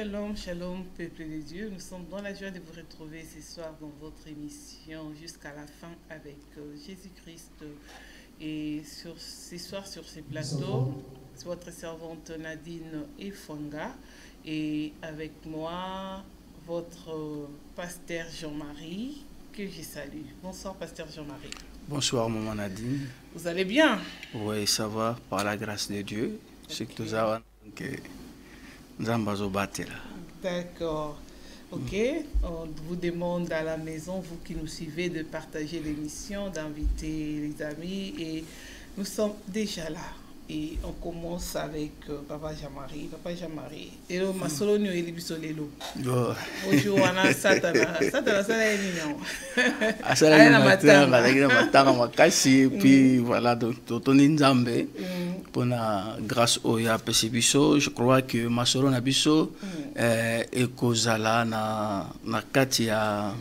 Shalom, shalom, peuple de Dieu. Nous sommes dans la joie de vous retrouver ce soir dans votre émission jusqu'à la fin avec Jésus-Christ. Et ce soir sur ce plateau, c'est votre servante Nadine Efonga et avec moi, votre pasteur Jean-Marie, que je salue. Bonsoir, pasteur Jean-Marie. Bonsoir, maman Nadine. Vous allez bien? Oui, ça va, par la grâce de Dieu. C'est que nous avons... D'accord. Ok. On vous demande à la maison, vous qui nous suivez, de partager l'émission, d'inviter les amis. Et nous sommes déjà là. Et on commence avec Papa Jean-Marie. Papa Jean-Marie. Et le Masolonio et Libisolelo. Bonjour, Anna Satana. Satana, ça est mignon. Puis voilà, donc, Nzambe, pour la grâce au Yapesibiso, je crois que Masolo Nabiso et Kozala na kati ya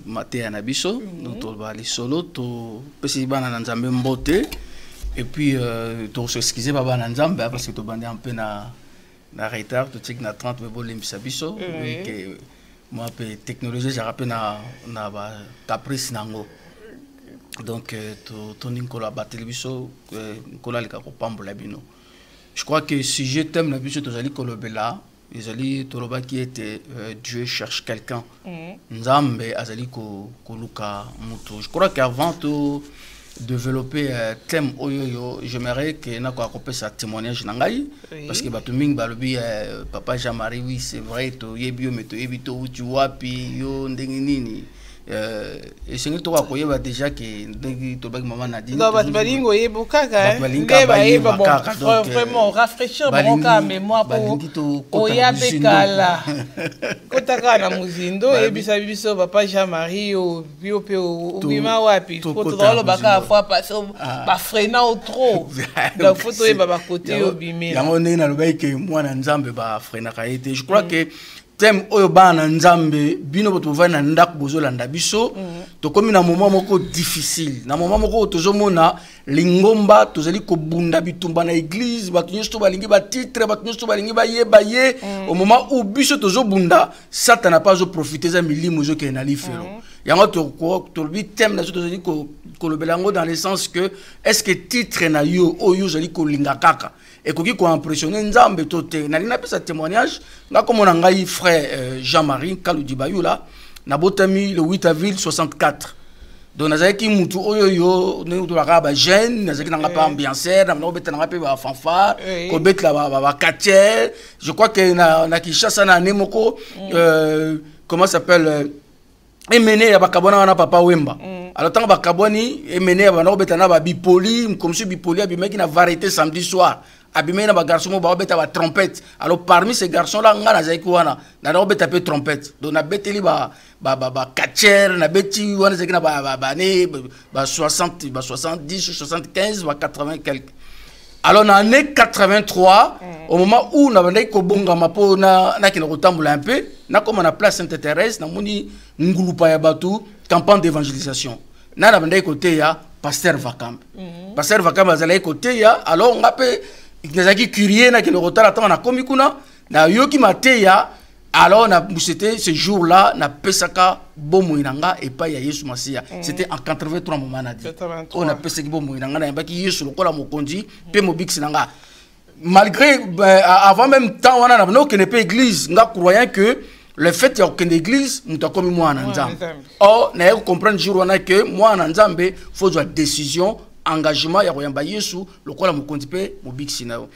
Matea Nabiso, donc on va aller solo, to Pesibana Nzambe Mbote. Et puis, tu s'excuser Baba Nzambe parce que tu bandé un peu na retard, tu sais que na 30 mais bon l'imbisabiso, que moi peu technologie j'ai rappelé na caprice nango. Donc ton Nicolas Batelibiso, Nicolas le capambo la bino. Je crois que si je t'aime la biso tozali kolobela, ezali toloba qui était Dieu cherche quelqu'un. Nzambe azali ko luka muto. Je crois qu'avant tout développer thème oyoyo, j'aimerais que na ko accompagner sa témoignage nangai parce que batuming balobi papa Jean-Marie, oui c'est vrai to yebio meto yebito tu wapi yo ndenge nini et c'est to ko yeba déjà que ndenge to bagi maman Nadine non balingo yebo kaka ba bon vraiment rafraîchir mon cas mémoire pour oyabe kala kotaka na muzindo ebisa biso papa Jean-Marie o bio pe o bima wapi photo dans le baka fois parce ba freina au trop donc photo yeba ba côté o bimé yango ndenge na lobai ke mwana nzambe ba freina ka été je crois que thème oyo bana nzambe bino boto vana ndako bozolanda biso to komi na moment moko difficile na moment moko tozomona lingomba tozali ko bunda bitumba na église batu nyosto balingi ba titre batu nyosto balingi ba yeba ye au moment où biso tozobunda Satan n'a pas profiter za milimo zo ke na lifelo yango to bi thème na zo tozali ko lobelango dans le sens que est-ce que titre na yo oyo zali ko linga kaka et qui ko impressionner nzambe tote na lina pesa témoignage nga comme on ngai frère Jean-Marie Kaludibayou là na botami le 8 avril 64 donc nazaki mutu oyo yo ne to ba jeune nazaki nanga pa ambianceur na beta nanga pe ba fanfare ko betla ba quartier je crois que na Kinshasa na nemoko comment s'appelle Emene ya bakabona wana papa Wemba alors tant bakaboni Emene ya bana beta na ba bipoli comme si bipoli abimaki na variété samedi soir abimé na ba garçon mo ba beta ba trompette alors parmi ces garçons là nga na zaiki wana na beta pe trompette donc na beteli ba catcher na beti wana zaiki na ba ne ba 60 ba 70 75 ba 80 quelques. Alors en année 83 au moment où na bandai ko bonga mapo na kilo kotambola un peu na comme na place Sainte-Thérèse na moni ngulupa ya batu campagne d'évangélisation na bandai côté ya pasteur Vakambe pasteur Vakambe azalaki côté ya alors nga pe nazaki curieux na kilo kotala tant na komi kuna na yoki mateya alors c'était ce jour-là na pesaka bomo inanga et pas ya Yesu Masia c'était en 83 moment na dit on a pesaki bomo inanga na baki Yesu lokola mokonzi pe mobix nanga malgré avant même temps on a no que ne pas église nga croyant que le fait qu'il y a aucune église muta comme moi na nzambe oh na yo comprendre jour on a que moi na nzambe faut une décision engagement ya koyamba Yesu lokola mokonzi pe mobix na yo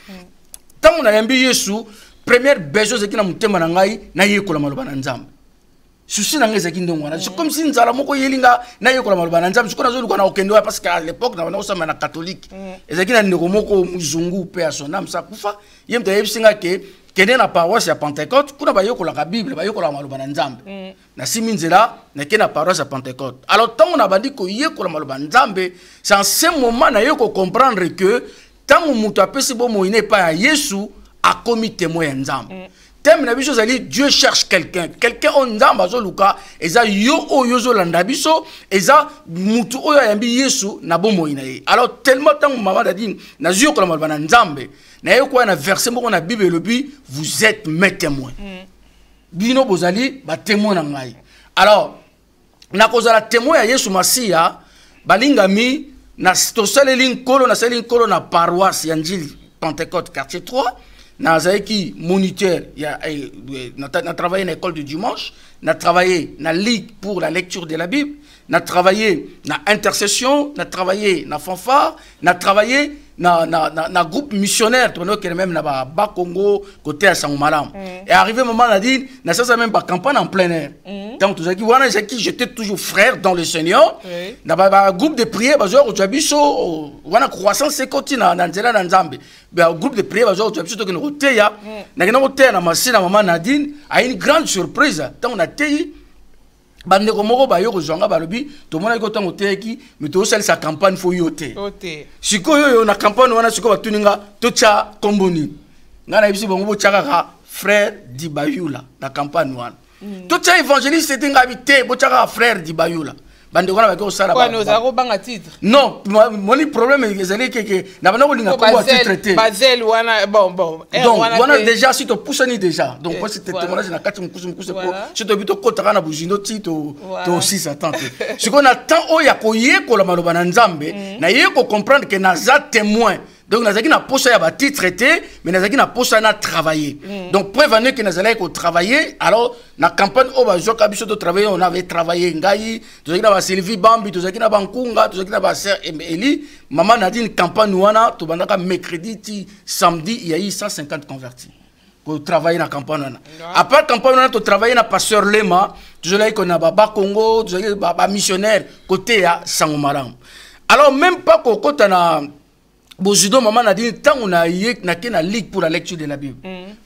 tant on a yambi Yesu première besoin c'est que na mutema na ngai na yekola maloba na nzambe souci na ngai zaki ndongwana c'est comme si nzala moko yelinga na yekola maloba na nzambe sikona zoluka na okendo parce qu'à l'époque na osama na catholique ezaki na ndeko moko muzungu pe a son âme sa kufa yemta yebisinga ke kende na paroisse ya Pentecôte kuna ba yekola ka bible ba yekola maloba na nzambe na siminzela na kena paroisse ya Pentecôte alors tant on a bandi ko yekola maloba na nzambe c'est en ce moment na yeko comprendre que tant mutu apesi bomo ine pa ya Yesu a commis témoin nzambe thème na biso zali Dieu cherche quelqu'un on nzamba zo luka eza yo oyo zo landa biso eza mutu oyo yambi Yesu na bomo inaye. Alors tellement tant maman a dit na zio ko la malba na nzambe na yo ko na verset moko na Bible le bi vous êtes mes témoins. Bino bozali ba témoin na ngai. Alors na kozala témoin ya Yesu Masia balingami na tosaleli nkolo na sali nkolo na paroisse ya Njili Pentecôte quartier 3 na zaiki moniteur na travaillé dans l'école du dimanche, na travaillé na ligue pour la lecture de la Bible, na travaillé na intercession, na travaillé na fanfare, na travaillé na groupe missionnaire to que même na ba Congo côté à Sangomalam. Et arrivé moment on a dit na ça même pas campagne en plein air. Donc tout ça qui wana j'étais toujours frère dans le Seigneur. Na ba groupe de prière bazo ko tsabiso wana croissance c'est continue na nzela na Nzambe. Ba groupe de prière bazo ko tsabiso to que no teya na kena ko teya na masina maman Nadine a une grande surprise. Tant on a teyi bande ko moko ba yo ko zonga balobi to mona ko tango teki mais to sali sa campagne fo yote siko yo na campagne wana siko batuninga to cha komboni ngana biso bongo chaka frère Dibayula na campagne wana to cha évangéliste c'était ngabité bo chaka frère Dibayula bande ko na ba ko sala ba no za ko banga titre non mon problème ezali que na bana ko linga ko ba titre Bazel wana bon donc wana déjà si to poussani déjà donc moi c'était témoignage na kati mkusu ko si to bito ko taka na bujino tito to aussi Satan ce qu'on attend o ya ko yekola maloba na Nzambe na yeko comprendre que na za témoin. Donc, nous avons posé à traité, mais nous avons posé à travailler. Donc, prévenez que nous allons travailler. Alors, dans la campagne, on avait travaillé. Nous avons Sylvie Bambi, nous avons Bankunga, nous avons Sœur Eli. Maman a dit une campagne, nous avons mercredi, samedi, il y a eu 150 convertis. Pour travailler dans la campagne. Après la campagne, nous avons travaillé dans Pasteur Lema, nous avons Baba Congo, nous avons missionnaire côté à Sangomaram. Alors, même pas qu'au côté Bozido maman a dit tant on a yé na ke na ligue pour la lecture de la Bible.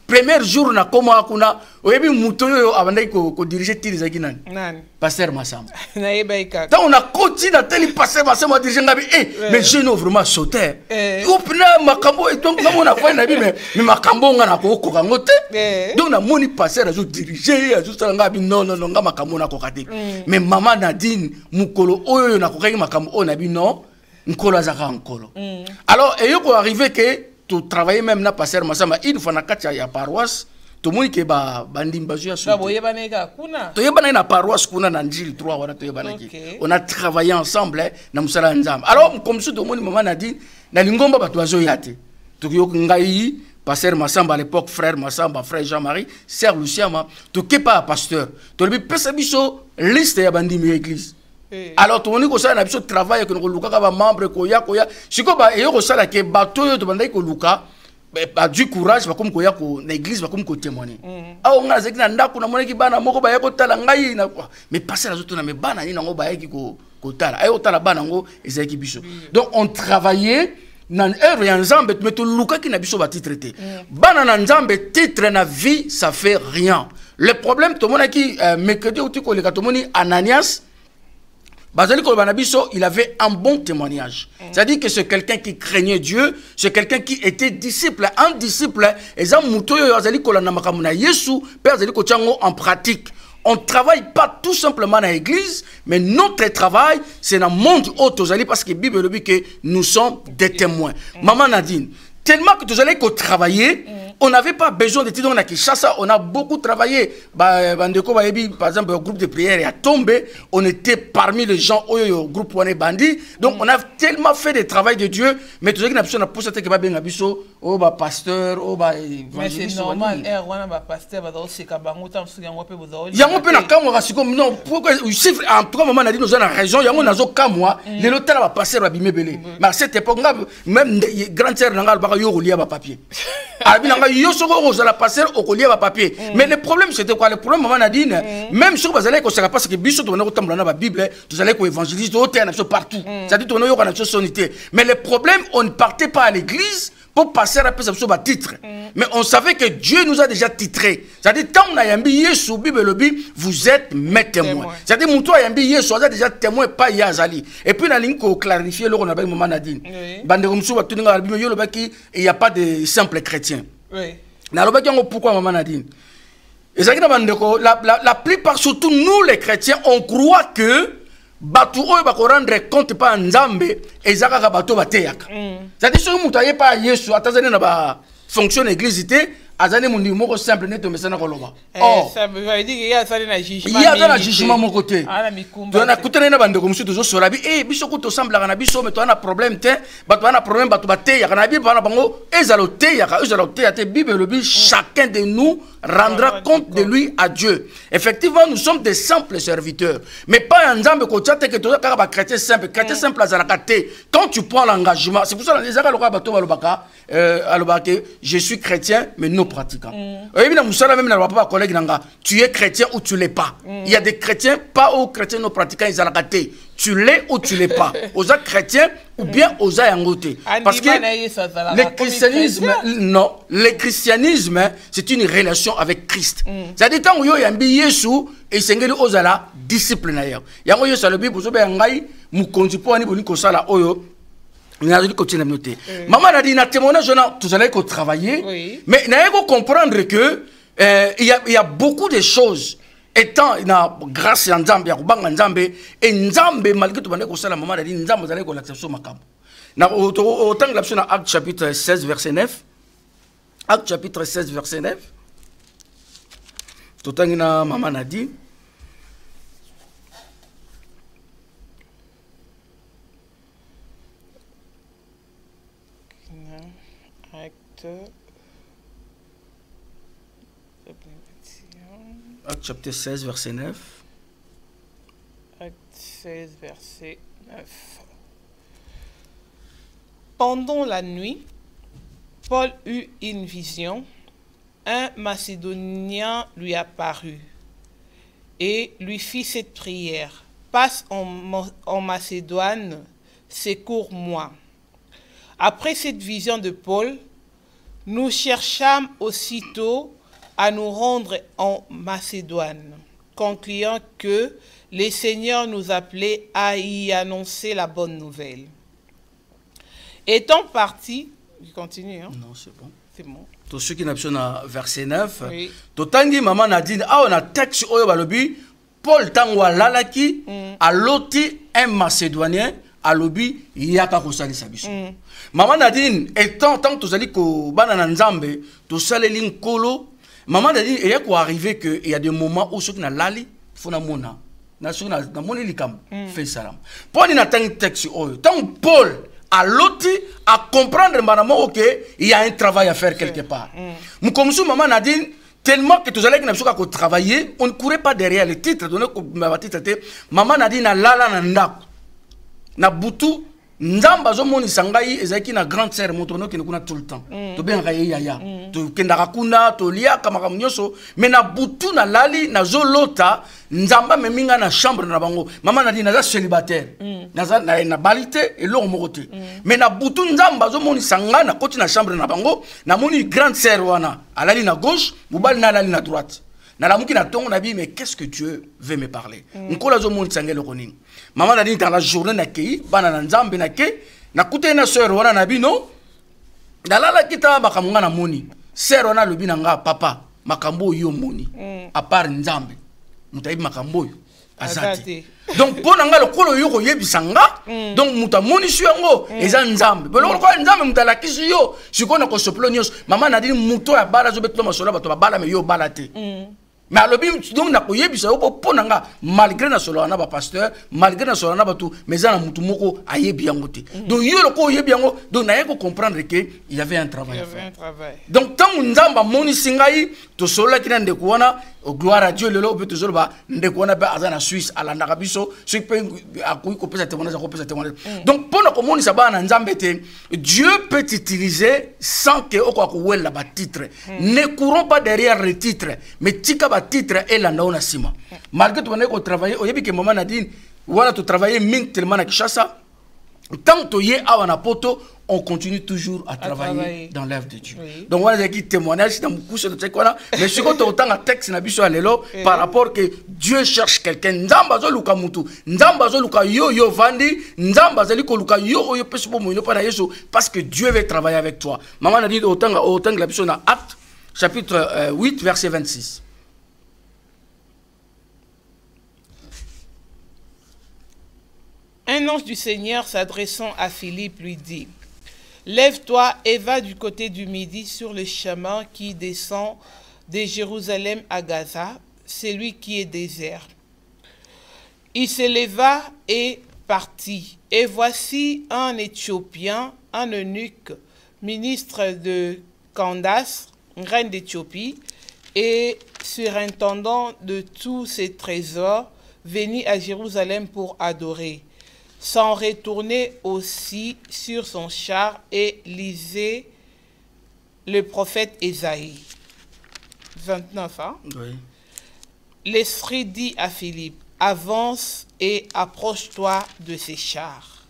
Premier jour na koma akuna oyebi muto yo abandai ko diriger tiri za kinani. Pasteur Massamba. Na yebaika. Tant on a continué na teli pasteur Massamba diriger ngabi mais je n'ai vraiment sauté. Ou pina makambo et donc comme on a fait na Bible mais makambo nga na ko ko ngote. Donc na moni pasteur azo diriger azo sala ngabi non nga makambo na ko kate. Mais maman Nadine mukolo oyo na ko kaki makambo o na bi non. Nkolo azaka nkolo. Alors et yoko arrivé que tu travailler même na pasteur Massamba une fois na katia ya paroisse to moni ke ba bandimba zo ya so. Ba boyeba neka kuna. To yeba na paroisse kuna na Njili 3 wana to yeba na ki. On a travaillé ensemble na musala nzamba. Alors comme ça to moni maman a dit na lingomba ba to azo yate. To yoko ngai pasteur Massamba à l'époque frère Massamba frère Jean-Marie sœur Luciama to ke pas pasteur. To le pesa biso liste ya bandimba église. Alors tout le monde a un travail que nous avons membre koya siko ba eyo sala ke bato yo to bandai ko luka ba du courage ba comme koya ko na église ba comme ko témoigner ah on a zeki na ndako na moneki bana moko ba yako tala ngai na mais passer la zoto na me bana ni ngo ba yaki ko tala ayo tala bana ngo ezeki biso. Donc on travaillait nan heure ya Nzambe mais to luka ki na biso ba titre te bana na Nzambe titre na vie ça fait rien. Le problème to monaki mercredi ou tiko le katomoni Ananias il avait un bon témoignage. C'est-à-dire que c'est quelqu'un qui craignait Dieu, c'est quelqu'un qui était disciple, un disciple. Et ça, en pratique. On ne travaille pas tout simplement dans l'église, mais notre travail, c'est dans le monde autre. Parce que la Bible dit que nous sommes des témoins. Maman Nadine, tellement que tu allais travailler, on n'avait pas besoin de titres. On a Kinshasa, on a beaucoup travaillé. Par exemple, le groupe de prière est tombé. On était parmi les gens au groupe Wane Bandi. Donc, on a tellement fait des travail de Dieu. Mais tout ça qui n'a pas posé que bien abisso, oh bah pasteur, oh bah évangéliste. Mais c'est normal. On a pasteur, c'est kabango tam su yango pe bozo. Yango pe na kamwa rasiko non pourquoi chiffre en tout cas maman a dit nous avons raison. Yango nazo kamwa. Les l'hôtel va passer va bimebele. Mais à cette époque même grande sœur nanga ba yo relier ba papier. Yo soko ozala passer au collier ba papier. Mais le problème c'était quoi? Le problème maman a dit même si vous allez ko sera parce que biso to na ko tambola na ba Bible, vous allez ko évangéliste au terre partout. Ça dit to na yo kana sonité. Mais le problème on ne partait pas à l'église pour passer à la titre. Mais on savait que Dieu nous a déjà titré. C'est-à-dire, tant qu'on a yambi Yesu, Bible, vous êtes mes témoins. C'est-à-dire, mon toit yambi Yesu, on a déjà témoin, pas Yazali. Et puis, on a clarifié, on a dit, il n'y a pas de simple chrétien. Pourquoi maman Nadine? La plupart, surtout nous les chrétiens, on croit que batu oyo bako rendre compte pa nzambe ezaka bato bateyaka. C'est-à-dire que si vous pas Yesu atazane na ba fonction église té azane mundi moko simple neto mesana koloba. Oh, ça veut dire qu'il y a ça na jugement. Il y a un jugement mon côté. Ah la mikumba. Tu na kutana na bande comme si tu so labi biso ko to semble na biso mais tu as un problème té bato na problème bato bateyaka na bible bana bango ezalo teyaka te bible le but chacun de nous rendra compte de lui à Dieu. Effectivement, nous sommes des simples serviteurs. Mais pas un nzambe ko tchate que toi ka ba chrétien simple azalaka te. Quand tu prends l'engagement, c'est pour ça les ezaka bato balobaka alobaka je suis chrétien mais non pratiquant. Évidemment, musala même na papa collègue nanga, tu es chrétien ou tu l'es pas. Il y a des chrétiens pas aux chrétiens non pratiquants ezalaka te. Tu l'es ou tu l'es pas. Aux chrétiens ou bien aux yangote. Parce que le christianisme, non, le christianisme, c'est une relation avec Christ. C'est-à-dire quand vous avez Yesu et sengeli ozala disciple na yo. Yango yo salobi bozo be ngai mukonzi po ani boni ko sala oyo. Maman a dit, témoignage, vous allez travailler, mais il faut comprendre que il y a beaucoup de choses. Étant grâce à Nzambe, et Nzambe, malgré tout, maman a dit, Nzambe, vous allez l'accepter macabre. Autant que l'option Acte chapitre 16, verset 9. Acte chapitre 16, verset 9. Autant que maman a dit. Acte chapitre 16, verset 9. Acte 16, verset 9. Pendant la nuit, Paul eut une vision. Un Macédonien lui apparut et lui fit cette prière. Passe en Macédoine, secours-moi. Après cette vision de Paul, nous cherchâmes aussitôt à nous rendre en Macédoine, concluant que les Seigneurs nous appelaient à y annoncer la bonne nouvelle. Étant partis, je continue. Hein? Non, c'est bon. C'est bon. Tous ceux qui n'ont pas verset 9, oui. Totangi maman Nadine, on a texte oyo balobi, Paul tangwa lalaki, a loti un Macédonien, a lobi yaka kosali sabiso. Maman Nadine, étant tant que tu allez ko banana nzambe, tu sale linkolo. Maman Nadine, il y a quoi arriver que il y a des moments où ceux qui na lali, fona mona, na ceux na moni likam, fait salam. Paul il attend texte oyo. Tant Paul a loti à comprendre manamo ok, il y a un travail à faire quelque part. Comme ça maman Nadine, tellement que tu allez que travailler, on ne courait pas derrière le titre donné comme titre maman Nadine a lala na ndako. Na butu nzamba zo moni sangai ezaki na grande sœur motono ki kuna tout le temps to ben raye yaya to kendaka kuna to lia kamaka nyoso mais na butu na lali na zo lota nzamba meminga na chambre na bango mama na dina za célibataire na balité et lo mokote mais na butu nzamba zo moni sanga na koti na chambre na bango na moni grande sœur wana alali na gauche mobali na alali na droite. Mais qu'est-ce que Dieu veut me parler? Maman a dit dans la journée na kei, bana na nzambe na ke, na kute na sœur wana na bino, dalala kita makambo na moni. Sœur wana lobi na nga papa, makambo yo moni. À part nzambe, mutayi makambo yo azati. Donc pour nga lokolo yo ko yebisanga, donc muta moni su yango eza nzambe. But lokolo nzambe mutala kisi yo, sikona ko soplonios. Maman a dit muto ya bala zo beto masola bato bala me yo balate. Mais alors, donc, malgré na solo na ba pasteur, malgré na solo na ba tout, mais ça na mutu moko ayebi yangote. Donc yo loko yebi yango, donc na yeko comprendre que il y avait un travail à faire. Donc tant nzamba moni singai to solo ki na ndeko wana, gloire à Dieu lelo peut toujours ba ndeko wana ba azana Suisse ala ndakabiso, ce qui peut akuyi ko pesa témoignage ko pesa témoignage. Donc pour na ko moni sa ba na nzambe te, Dieu peut t'utiliser sans que oko ko wela ba titre. Ne courons pas derrière le titre, mais tika ba titre et la naona sima. Malgré tout on travailler, au début que maman Nadine, voilà tu travailler ming tellement na Kishasa. Tant que yé awana poto, on continue toujours à travailler dans l'œuvre de Dieu. Oui. Donc voilà qui témoignage dans beaucoup de trucs voilà. Mais ce qu'on autant un texte na biso alelo par rapport que Dieu cherche quelqu'un. Nzamba zo luka mutu, nzamba zo luka yo vandi, nzamba zo luka luka yo peso mo ino para Yesu parce que Dieu veut travailler avec toi. Maman a dit autant la biso na acte chapitre 8, verset 26. Un ange du Seigneur s'adressant à Philippe lui dit, « Lève-toi et va du côté du midi sur le chemin qui descend de Jérusalem à Gaza, celui qui est désert. » Il se leva et partit. Et voici un Éthiopien, un eunuque, ministre de Candace, reine d'Éthiopie, et surintendant de tous ses trésors, venu à Jérusalem pour adorer. S'en retournait aussi sur son char et lisait le prophète Ésaïe. 29. Hein? Oui. L'Esprit dit à Philippe, avance et approche-toi de ces chars.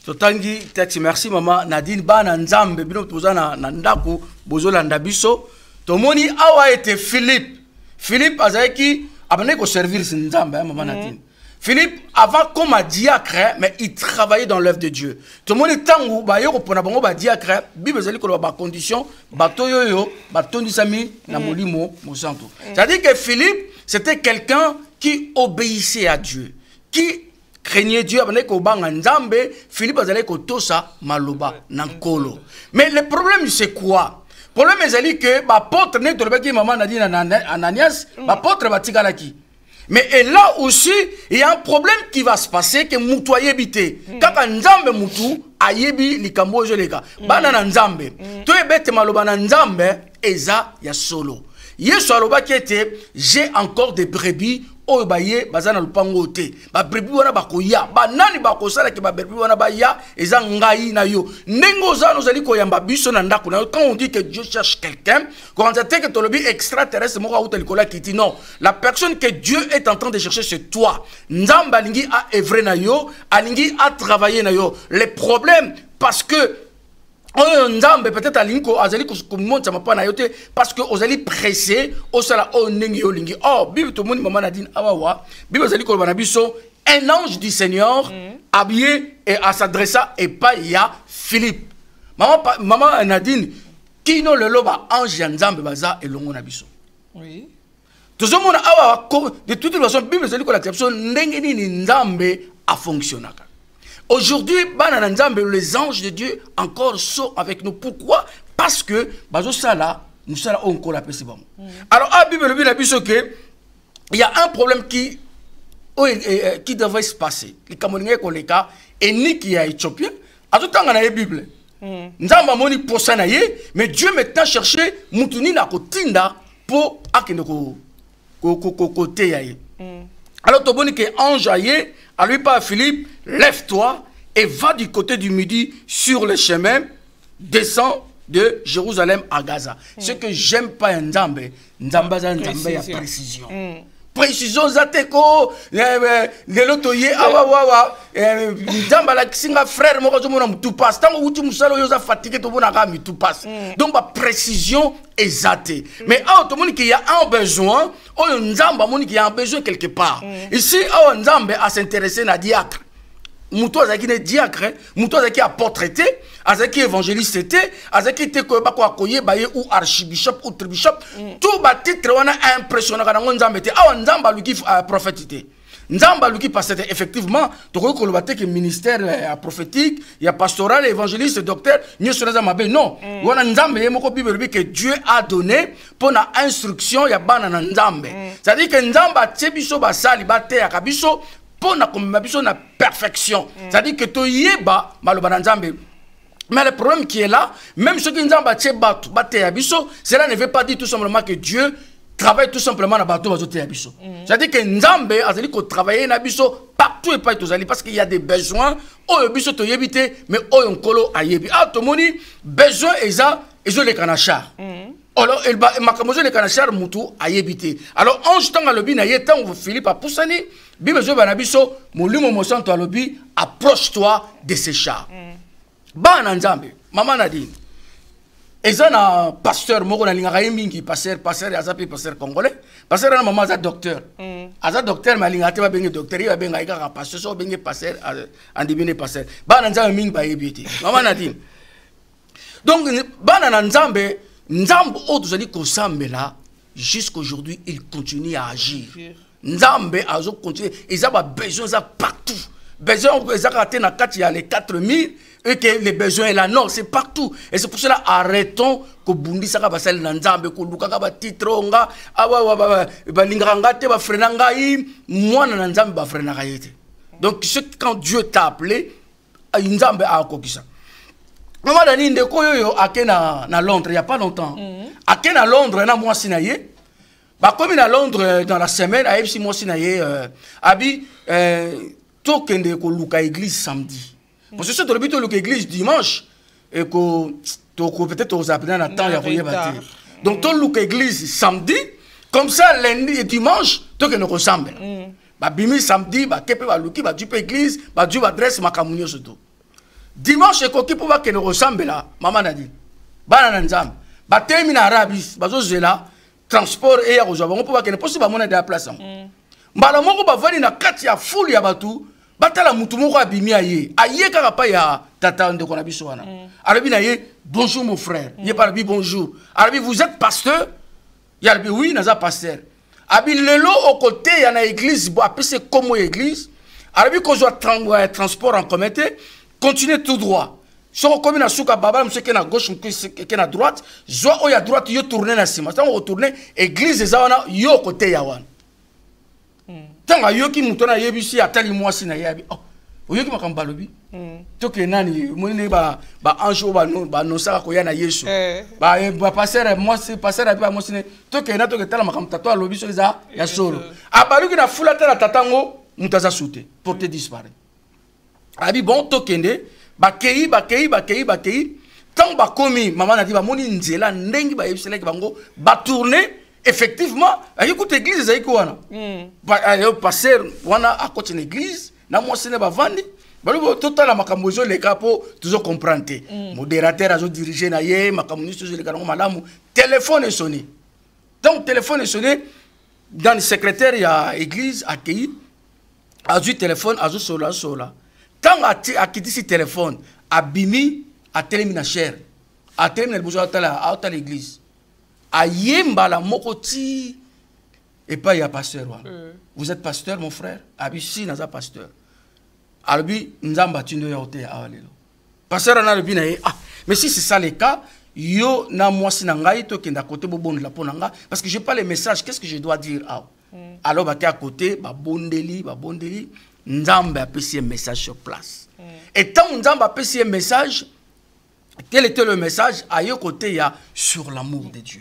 Totangi texte, merci maman Nadine bana nzambe bino toza na ndako bozolanda biso tomoni awa ete Philippe azaki abane ko servir nzambe maman Nadine. Philippe avant comme diacre mais il travaillait dans l'œuvre de Dieu. Tomoni tangu ba yoko pona bango ba diacre Bible zali ko ba condition bato yoyo batondisami na molimo mosanto. C'est-à-dire que Philippe c'était quelqu'un qui obéissait à Dieu, qui craignait Dieu. Philippe a ko tosa maloba nankolo. Mais le problème c'est quoi? Le problème c'est que l'apôtre n'est pas qui maman Nadine Ananias, l'apôtre va tigalaki. Mais et là aussi, il y a un problème qui va se passer que mutu ayebite. Kaka nzambe mutu ayebi likambo joleka. Bana na nzambe. To ebete maloba na nzambe eza ya solo. Yesu aloba kete j'ai encore des brebis oyo baye bazana lupango te. Ba brebis wana bakoya. Ba nani bakosala ke ba brebis wana baya eza ngai na yo. Nengo zano zali koyamba biso na ndako na yo. Quand on dit que Dieu cherche quelqu'un, quand on dit que tolobi extraterrestre moko auto likola kiti non. La personne que Dieu est en train de chercher c'est toi. Nzamba alingi a œuvrer na yo, alingi a travailler na yo. Le problème parce que Nzambe peut-être alinko azali kumonta mapana yote parce que ozali pressé osala onengi olingi. Oh Bible to moni maman Nadine awawa Bible azali ko bana biso un ange du Seigneur habillé et à s'adresser et pas ya Philippe. Maman Nadine kino le loba ange ya Nzambe baza elongo na biso. Oui. Toujours mona awa de toute façon Bible azali ko la exception ndenge nini Nzambe a fonctionnaka. Aujourd'hui, les anges de Dieu encore sont avec nous. Pourquoi? Parce que nous sommes encore la paix. Alors, la Bible dit qu'il y a un problème qui devrait se passer. Les Camerounais ont les cas et ni qui est éthiopien. À tout temps, on a la Bible. Mais Dieu maintenant cherché Moutouni na kotinda pour akende côté. Alors, tu dis que ange aye, à lui par Philippe, lève-toi et va du côté du midi sur le chemin, descend de Jérusalem à Gaza. Ce que j'aime pas en Nzambe, Nzambe il y a précision. Précision zateko le lotoye awawa Nzambe la kisinga frère moko zo mona mutu passe tango uti musalo yo za fatigué to bona ka mutu passe. Donc ba précision exacte. Mais tout le monde qui a un besoin, Nzambe moni qui a un besoin quelque part. Ici Nzambe a s'intéresser na diacre. Mouto azaki ne diacre, mouto azaki apôtre était, azaki évangéliste était, azaki était ko ba ko akoye baye ou archibishop ou tribishop, tout ba titre wana impressionnant kana Nzambe était. Nzamba luki prophète était. Nzamba luki parce que effectivement, to ko lo bateke ministère prophétique, il y a pastoral, évangéliste, docteur, ni sur les mabe non. Wana Nzambe yemoko Bible que Dieu a donné pour na instruction ya bana na Nzambe. C'est-à-dire que Nzamba tsebiso ba sali ba te akabiso pour na kombiso na perfection. C'est-à-dire que to yeba maloba na Nzambe. Mais le problème qui est là, même ceux qui Nzamba tsebatu ba te abiso, cela ne veut pas dire tout simplement que Dieu travaille tout simplement na bateau bazote abiso. C'est-à-dire que Nzambe azali ko travailler na biso partout et pas tozali parce qu'il y a des besoins oyo biso to yebite mais oyo nkolo ayebi. Ah to moni besoin eza le kanachar. Alors il ba makamozo le kanachar mutu ayebite. Alors ange tanga lobi na ye tango Philippe a poussani Bible zo bana biso molimo mosanto alobi approche-toi de ces chars. Bana Nzambe maman Nadine ezana pasteur moko na linga mingi pasteur azapi pasteur congolais pasteur na maman za docteur aza docteur malinga te ba bengi docteur ya benga ika pasteur so bengi pasteur andibine pasteur bana Nzambe mingi ba yebiti maman Nadine Donc bana nzambe nzambe o tozali kosambela jusqu'aujourd'hui il continue à agir. Nzambe azo continue, ils ont besoin ça partout. Besoin ils na kati ya les 4000 et que les besoins là non, c'est partout. Et c'est pour cela arrêtons ko bundi saka basali na nzambe ko luka ka ba titre nga ba linganga te ba frena ngai mwana na nzambe ba frena kayete. Donc quand Dieu t'a appelé nzambe a kokisa. Maman Dani ndeko yoyo akena na Londres il y a pas longtemps. Akena Londres na moi sinaye. Bah comme il à Londres dans la semaine, à FC moi sinaye abi tokende ko luka église samedi. Parce que c'est le but de l'église dimanche et que peut-être aux appelés en temps il y a rien bâti. Donc ton luka église samedi comme ça lundi et dimanche tokende ko ressemble. Bah bimi samedi bah kepe ba luki bah du église bah du adresse ma communion surtout. Dimanche et koki pour voir que nous ressemble là maman a dit bana nzam bah termine arabe bah zozela transport et ya kozwa bango pour voir que ne possible ba mona de la place. Mbala moko ba vani na kati ya foule ya batu batala mutu moko abimi aye kaka pa ya tata ndeko na biso wana arabi na ye bonjour mon frère ye parabi bonjour arabi vous êtes pasteur ya arabi oui naza pasteur abi lelo au côté ya na église bo apese comme église arabi kozwa transport en commun continuez tout droit so comme na suka baba monsieur qui na gauche qui na droite zo o ya droite yo tourner na sima tant retourner église za wana yo côté ya wana tanga yoki mutona yebisi atali mwasi na yabi oh oyoki makamba lobi to ke nani moni ba anjo ba no saka ko yana Yesu ba passer mwasi passer abi ba mwasi ne to ke na to ke tala makamba tato lobi so za ya solo abaluki na fula tala tatango mutaza soute pour te disparaître abi bon to kende ba kei tant ba komi maman na di ba moni nzela ndengi ba yebisi leki bango ba tourner. Effectivement, écoute l'église ça iko wana. Pasteur wana à côté de l'église, na moi ce n'est pas vandi. Balo total makambo zo les capo toujours comprendre. Modérateur azo diriger na ye, makambo ni toujours les kanongo malamu. Téléphone est sonné. Donc téléphone est sonné dans le secrétaire il y a église accueilli. Azu téléphone azu sola. Tant a quitté ce téléphone, abimi a terminé cher. A terminé le besoin à l'église. Ayemba la mokoti et pas il y a pasteur. Vous êtes pasteur mon frère? Abisi naza pasteur. Albi nzamba tindo ya hote awalelo. Pasteur na albi na mais si c'est ça le cas, yo na mwasi na ngai to kenda côté bobon la ponanga parce que j'ai pas les messages, qu'est-ce que je dois dire alors ba à côté ba bondeli nzamba apesi un message sur place. Et tant nzamba apesi un message. Quel était le message? Ayo côté ya sur l'amour de Dieu.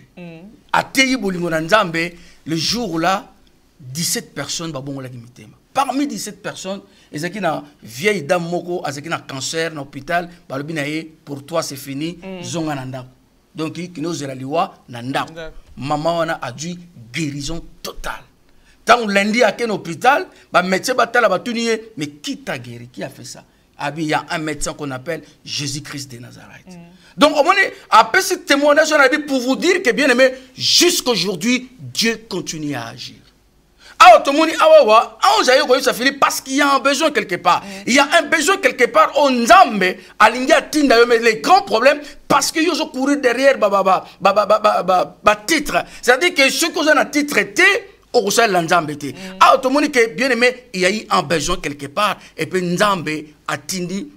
A Teyi Bolingo Nzambe, le jour là, 17 personnes babongo la gimitema. Parmi 17 personnes, ezaki na vieille dame moko, ezaki na cancer na hôpital, balobi na ye pour toi c'est fini, zonga nanda. Donc kino zela liwa nanda. Maman wana a dû guérison totale. Tant lundi à quel hôpital, ba médecin batala batuniye, mais qui t'a guéri? Qui a fait ça? Il y a un médecin qu'on appelle Jésus-Christ de Nazareth. Donc, après ce témoignage, on a dit pour vous dire que, bien aimé, jusqu'aujourd'hui, Dieu continue à agir. Alors, tout le monde dit, ça finit parce qu'il y a un besoin quelque part. Il y a un besoin quelque part. On zambe, les grands problèmes, parce qu'ils ont couru derrière titre. C'est-à-dire que ceux qui ont un titre étaient, au sein de l'Nzambe. Ah, tout le monde que bien aimé, il y a eu un besoin quelque part. Et puis Nzambe a tindi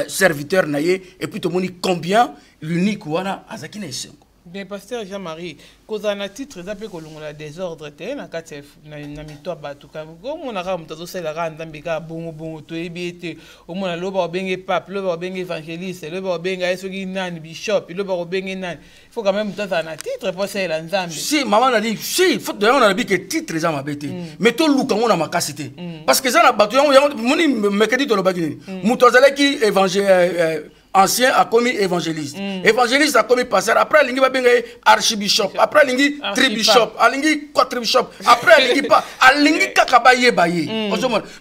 serviteur naïe. Et puis tout le monde combien l'unique ouana azaki na esengo. Bien, pasteur Jean-Marie, cause un titre, ça peut qu'on a désordre, na kate na mito batuka. Comme on a ramtazo c'est la rande mbika bon to ebité. Au moins loba obenge pape, loba obenge évangéliste, loba obenge esogi nan bishop, loba obenge nan. Il faut quand même tout un titre pour ça la nzambe. Si maman a dit si, faut d'ailleurs on a dit que titre ça m'a bêté. Mais tout luka on a ma cassité. Parce que ça na batu moni mekedi to lobaki. Mutozale qui évangile ancien a commis évangéliste. Évangéliste a commis pasteur. Après, il y a archibishop. Après, il y a tribishop. Il y a quatribishop. Après, il y a kakabaye baye.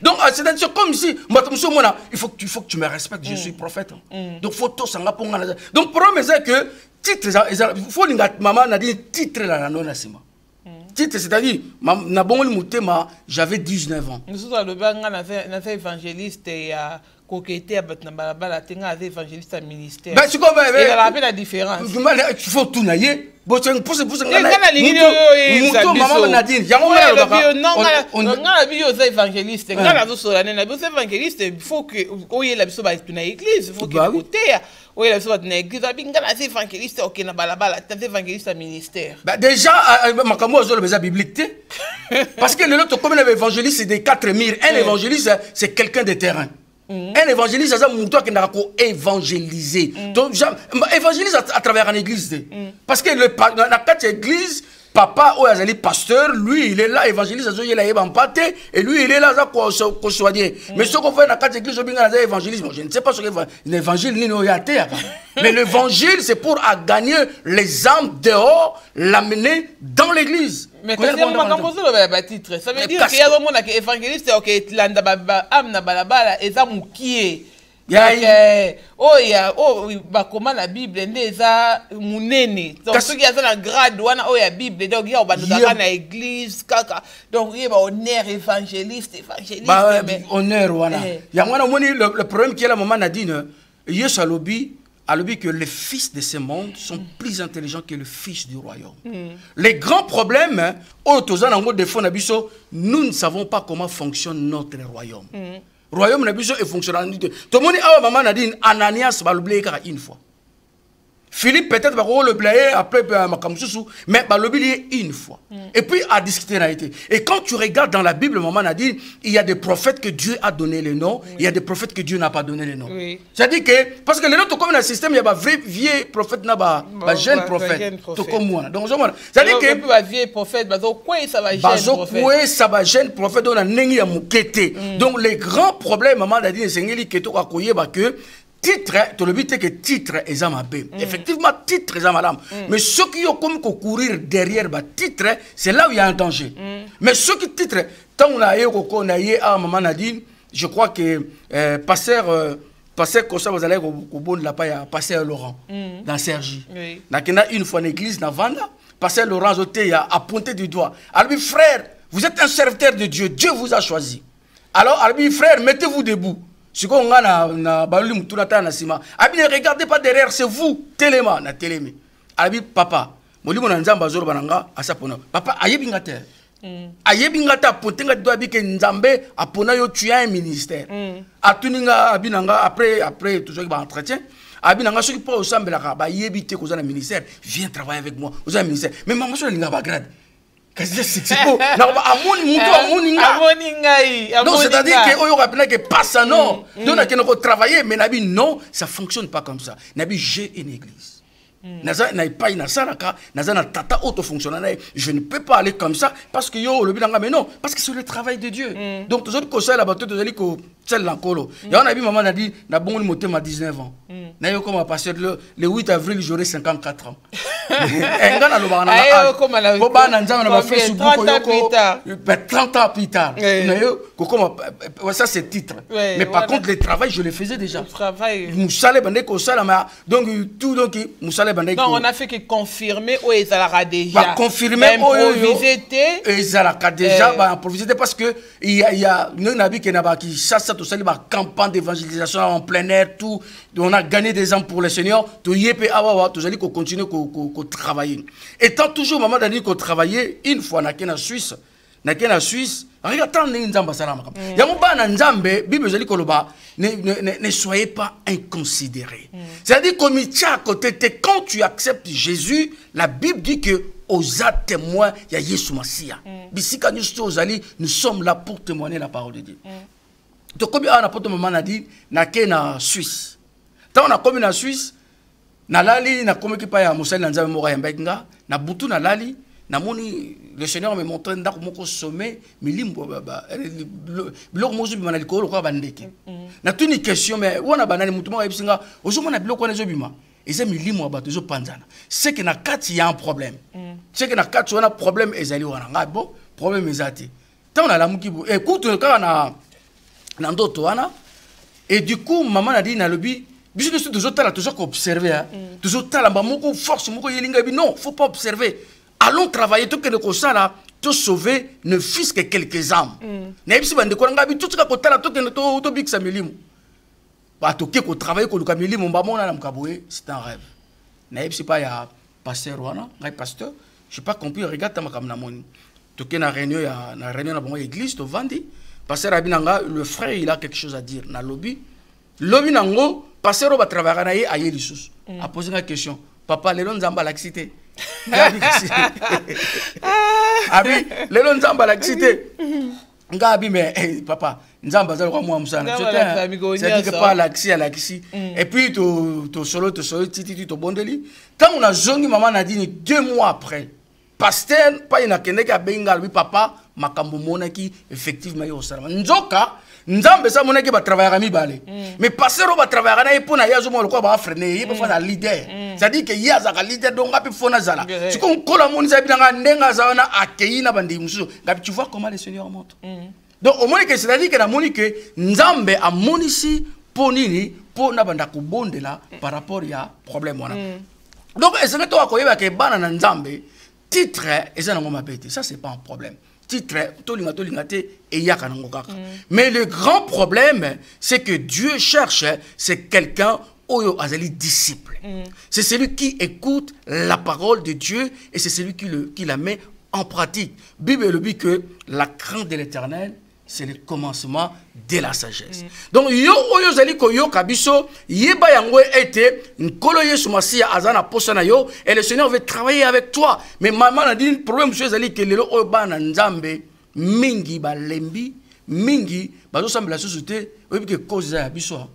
Donc, c'est comme si, il faut que tu me respectes. Je suis prophète. Donc, il faut tout ça. Donc, le problème, c'est que titre, il faut que maman a dit titre là, non, titre, c'est-à-dire, j'avais 19 ans. Nous sommes le banc, on a fait évangéliste et coqueté à Batnabala, tenga évangéliste à ministère. Ben, c'est comme il a la différence. Il faut tout nailler. Bon, c'est pour ça que maman Nadine, évangéliste, il faut que oye la biso ba tuna église, il faut que côté oye la biso ba tuna église, abinga na évangéliste OK na balabala, t'es évangéliste à ministère. Bah déjà makambo zo le beza biblique parce que le autre comme l'évangéliste c'est des quatre murs, un évangéliste c'est quelqu'un de terrain. Un évangéliste, c'est un mouton qui n'a pas évangélisé. Donc, évangélise à travers une église. Parce que dans la quatre églises, papa ou azali pasteur, lui il est là, évangéliste, il est là, et lui il est là, qu'on soit dit. Mais ce qu'on fait dans la quatre églises, évangéliste, je ne sais pas ce que l'évangile ni nous y a terre. Mais l'évangile, c'est pour gagner les âmes dehors, l'amener dans l'église. Mais quand on a titre, ça veut dire qu'il y a un monde qui est évangéliste, qui landa âme na balabala, et ça moukié. Comment la Bible est munene. Donc ceux qui ont la grade wana oya Bible donc il y a dans l'église kaka. Donc il y a honneur évangéliste mais honneur wana. Il y a le problème qui est la maman Nadine, Yesu alobi que les fils de ce monde sont plus intelligents que le fils du royaume. Les grands problèmes, nous ne savons pas comment fonctionne notre royaume. Royaume nabiso et fonctionnant. Tout le monde a maman Nadine Ananias va l'oublier une fois. Philippe peut-être va le blayer après Makamsusu, mais va l'oublier une fois. Et puis à discuter la été. Et quand tu regardes dans la Bible, maman Nadine, il y a des prophètes que Dieu a donné les noms, il y a des prophètes que Dieu n'a pas donné les noms. C'est-à-dire que parce que les autres comme dans le système, il y a des vieux prophètes là-bas, jeune prophète, tout comme moi. Donc c'est-à-dire que vieux prophète, quoi ça va jeune prophète on a nengi ya mukete. Donc les grands problèmes maman Nadine c'est que to akoye ba que titre, tu le but que titre est à ma bé. Effectivement, titre est à madame. Mais ceux qui ont comme courir derrière le titre, c'est là où il y a un danger. Mais ceux qui titrent, tant on a eu à maman Nadine, je crois que pasteur Kosa vous allez au bon de la paille à pasteur Laurent dans Sergi. N'a une fois en église dans Vanda, pasteur Laurent Zoté a pointé du doigt. Alors frère, vous êtes un serviteur de Dieu, Dieu vous a choisi. Alors frère, mettez-vous debout. Si on a regardez pas derrière, c'est vous, téléma, na télémé. Abi papa, moli mon nzamba zoro bananga asapona. Papa ayebingate. Ayebingata potenga doit bi ke nzambe apona yo tu as un ministère. Atuninga abinanga après toujours ba entretien. Abinanga ceux qui pas au sambela ba yebite ko za na ministère, viens travailler avec moi. Au ministère. Mais maman so linga ba grade. Donc c'est-à-dire que passe non, donc travailler mais nabi non, ça fonctionne pas comme ça. Nabi j'ai une église. Naza n'a pas une salaka, naza na tata auto-fonctionnel. Je ne peux pas aller comme ça parce que yo le bilanga mais non, parce que c'est le travail de Dieu. Donc tous autres conseils là-bas, tous les que celle l'encolo. Il y a un ami maman a dit na bon monté ma 19 ans. Na yo comme passer le 8 avril j'aurai 54 ans. Engana lo bana âge. Ko bana nzama na fait sur beaucoup 30 ans plus tard. Na yo comme ça c'est titre. Mais par contre le travail je le faisais déjà. Le travail. Moussale bande ko sala donc tout donc moussale bande. Non, on a fait que confirmer ou ezalaka déjà. Confirmer improviser ezalaka déjà improviser parce que il y a nous nabi que na ba qui chasse tout ça les campagne d'évangélisation en plein air tout. On a gagné des âmes pour le Seigneur. Tout yépe awa tout allez qu'on continue qu'on travailler. Étant toujours maman d'année qu'on travaillait une fois na Suisse. Regarde tant nzamba salama. Ya mba na nzambe Bible jali koloba ne soyez pas inconsidérés. C'est-à-dire comme il tient à côté quand tu acceptes Jésus, la Bible dit que aux témoins il y a Yesu Masia. Bisika nous sommes là pour témoigner la parole de Dieu. Donc comme on a pas maman a dit na Suisse. Tant on a comme na Suisse na lali na comme qui pa ya Moussa na nzambe moko ya mbenga na butu na lali na moni le Seigneur me montre ndako moko sommet milimbo biloko mozu bimana likolo kwa bandeke na tuni question mais wana banani mutu moko ebisinga ozomona biloko wana ezobima eza milimo ya bato ezopanzana c'est que na kati ya un problème c'est que na kati wana problème ezali wana nga bon problème ezati tant on a la mukibo écoute quand na ndoto wana et du coup maman a dit na lobi biso nous toujours tala toujours observer toujours tala moko force moko yelinga bi non faut pas observer. Allons travailler tout que le constat là, tout sauver ne fût que quelques âmes. N'est-ce pas de quoi on a tout ce qu'on a tout que notre big samelimu. batoke ko travailler ko luka milimo mbamona na mkaboye, c'est un rêve. Naïb c'est pas ya pasteur wana, ngai pasteur, j'ai pas compris regarde ta makamna moni. Toke na réunion na bongo église to vandi, pasteur abinanga le frère il a quelque chose à dire na lobby. Lobby nango pasteur ba travailler na ye aye lisusu. A poser une question. Papa lelo nzamba laxité. Abi lelo nzamba laxité. Ngabi mais papa nzamba za kwa mwa msana. C'est que pas laxi à laxi. Et puis to solo titi to bondeli. Quand on a zongi maman Nadine 2 mois après. Pasteur pas ina kendeka benga lui papa makambo monaki effectivement yo salama. Nzoka nzambe sa monaki ba travailler mi balé. Mais pasteur ba travailler na epona yazo mo lokwa ba freiner, yeba fa na leader. C'est-à-dire que yaza ka leader donc ngapi fona zala. Si kon kola moni za binanga ndenga za na akei na bandi musu. Ngapi tu vois comment le Seigneur montre. Donc au moins que c'est-à-dire que na moni que nzambe a monisi ponini po na banda ko bondela par rapport ya problème wana. Donc est-ce que toi akoyeba ke bana na nzambe titre et ça n'engoma bête, ça c'est pas un problème. Titre tolingate et yaka nangokaka. Mais le grand problème c'est que Dieu cherche c'est quelqu'un oyo azali disciple. C'est celui qui écoute la parole de Dieu et c'est celui qui la met en pratique. Bible le dit que la crainte de l'Éternel c'est le commencement de la sagesse. Donc yo oyo zali ko yo kabiso yeba yango ete nkolo Yesu Masia azana posana yo et le Seigneur veut travailler avec toi. Mais maman a dit problème monsieur zali que lelo oyo bana nzambe mingi ba lembi mingi bazo sambela société oyo que cause ya biso.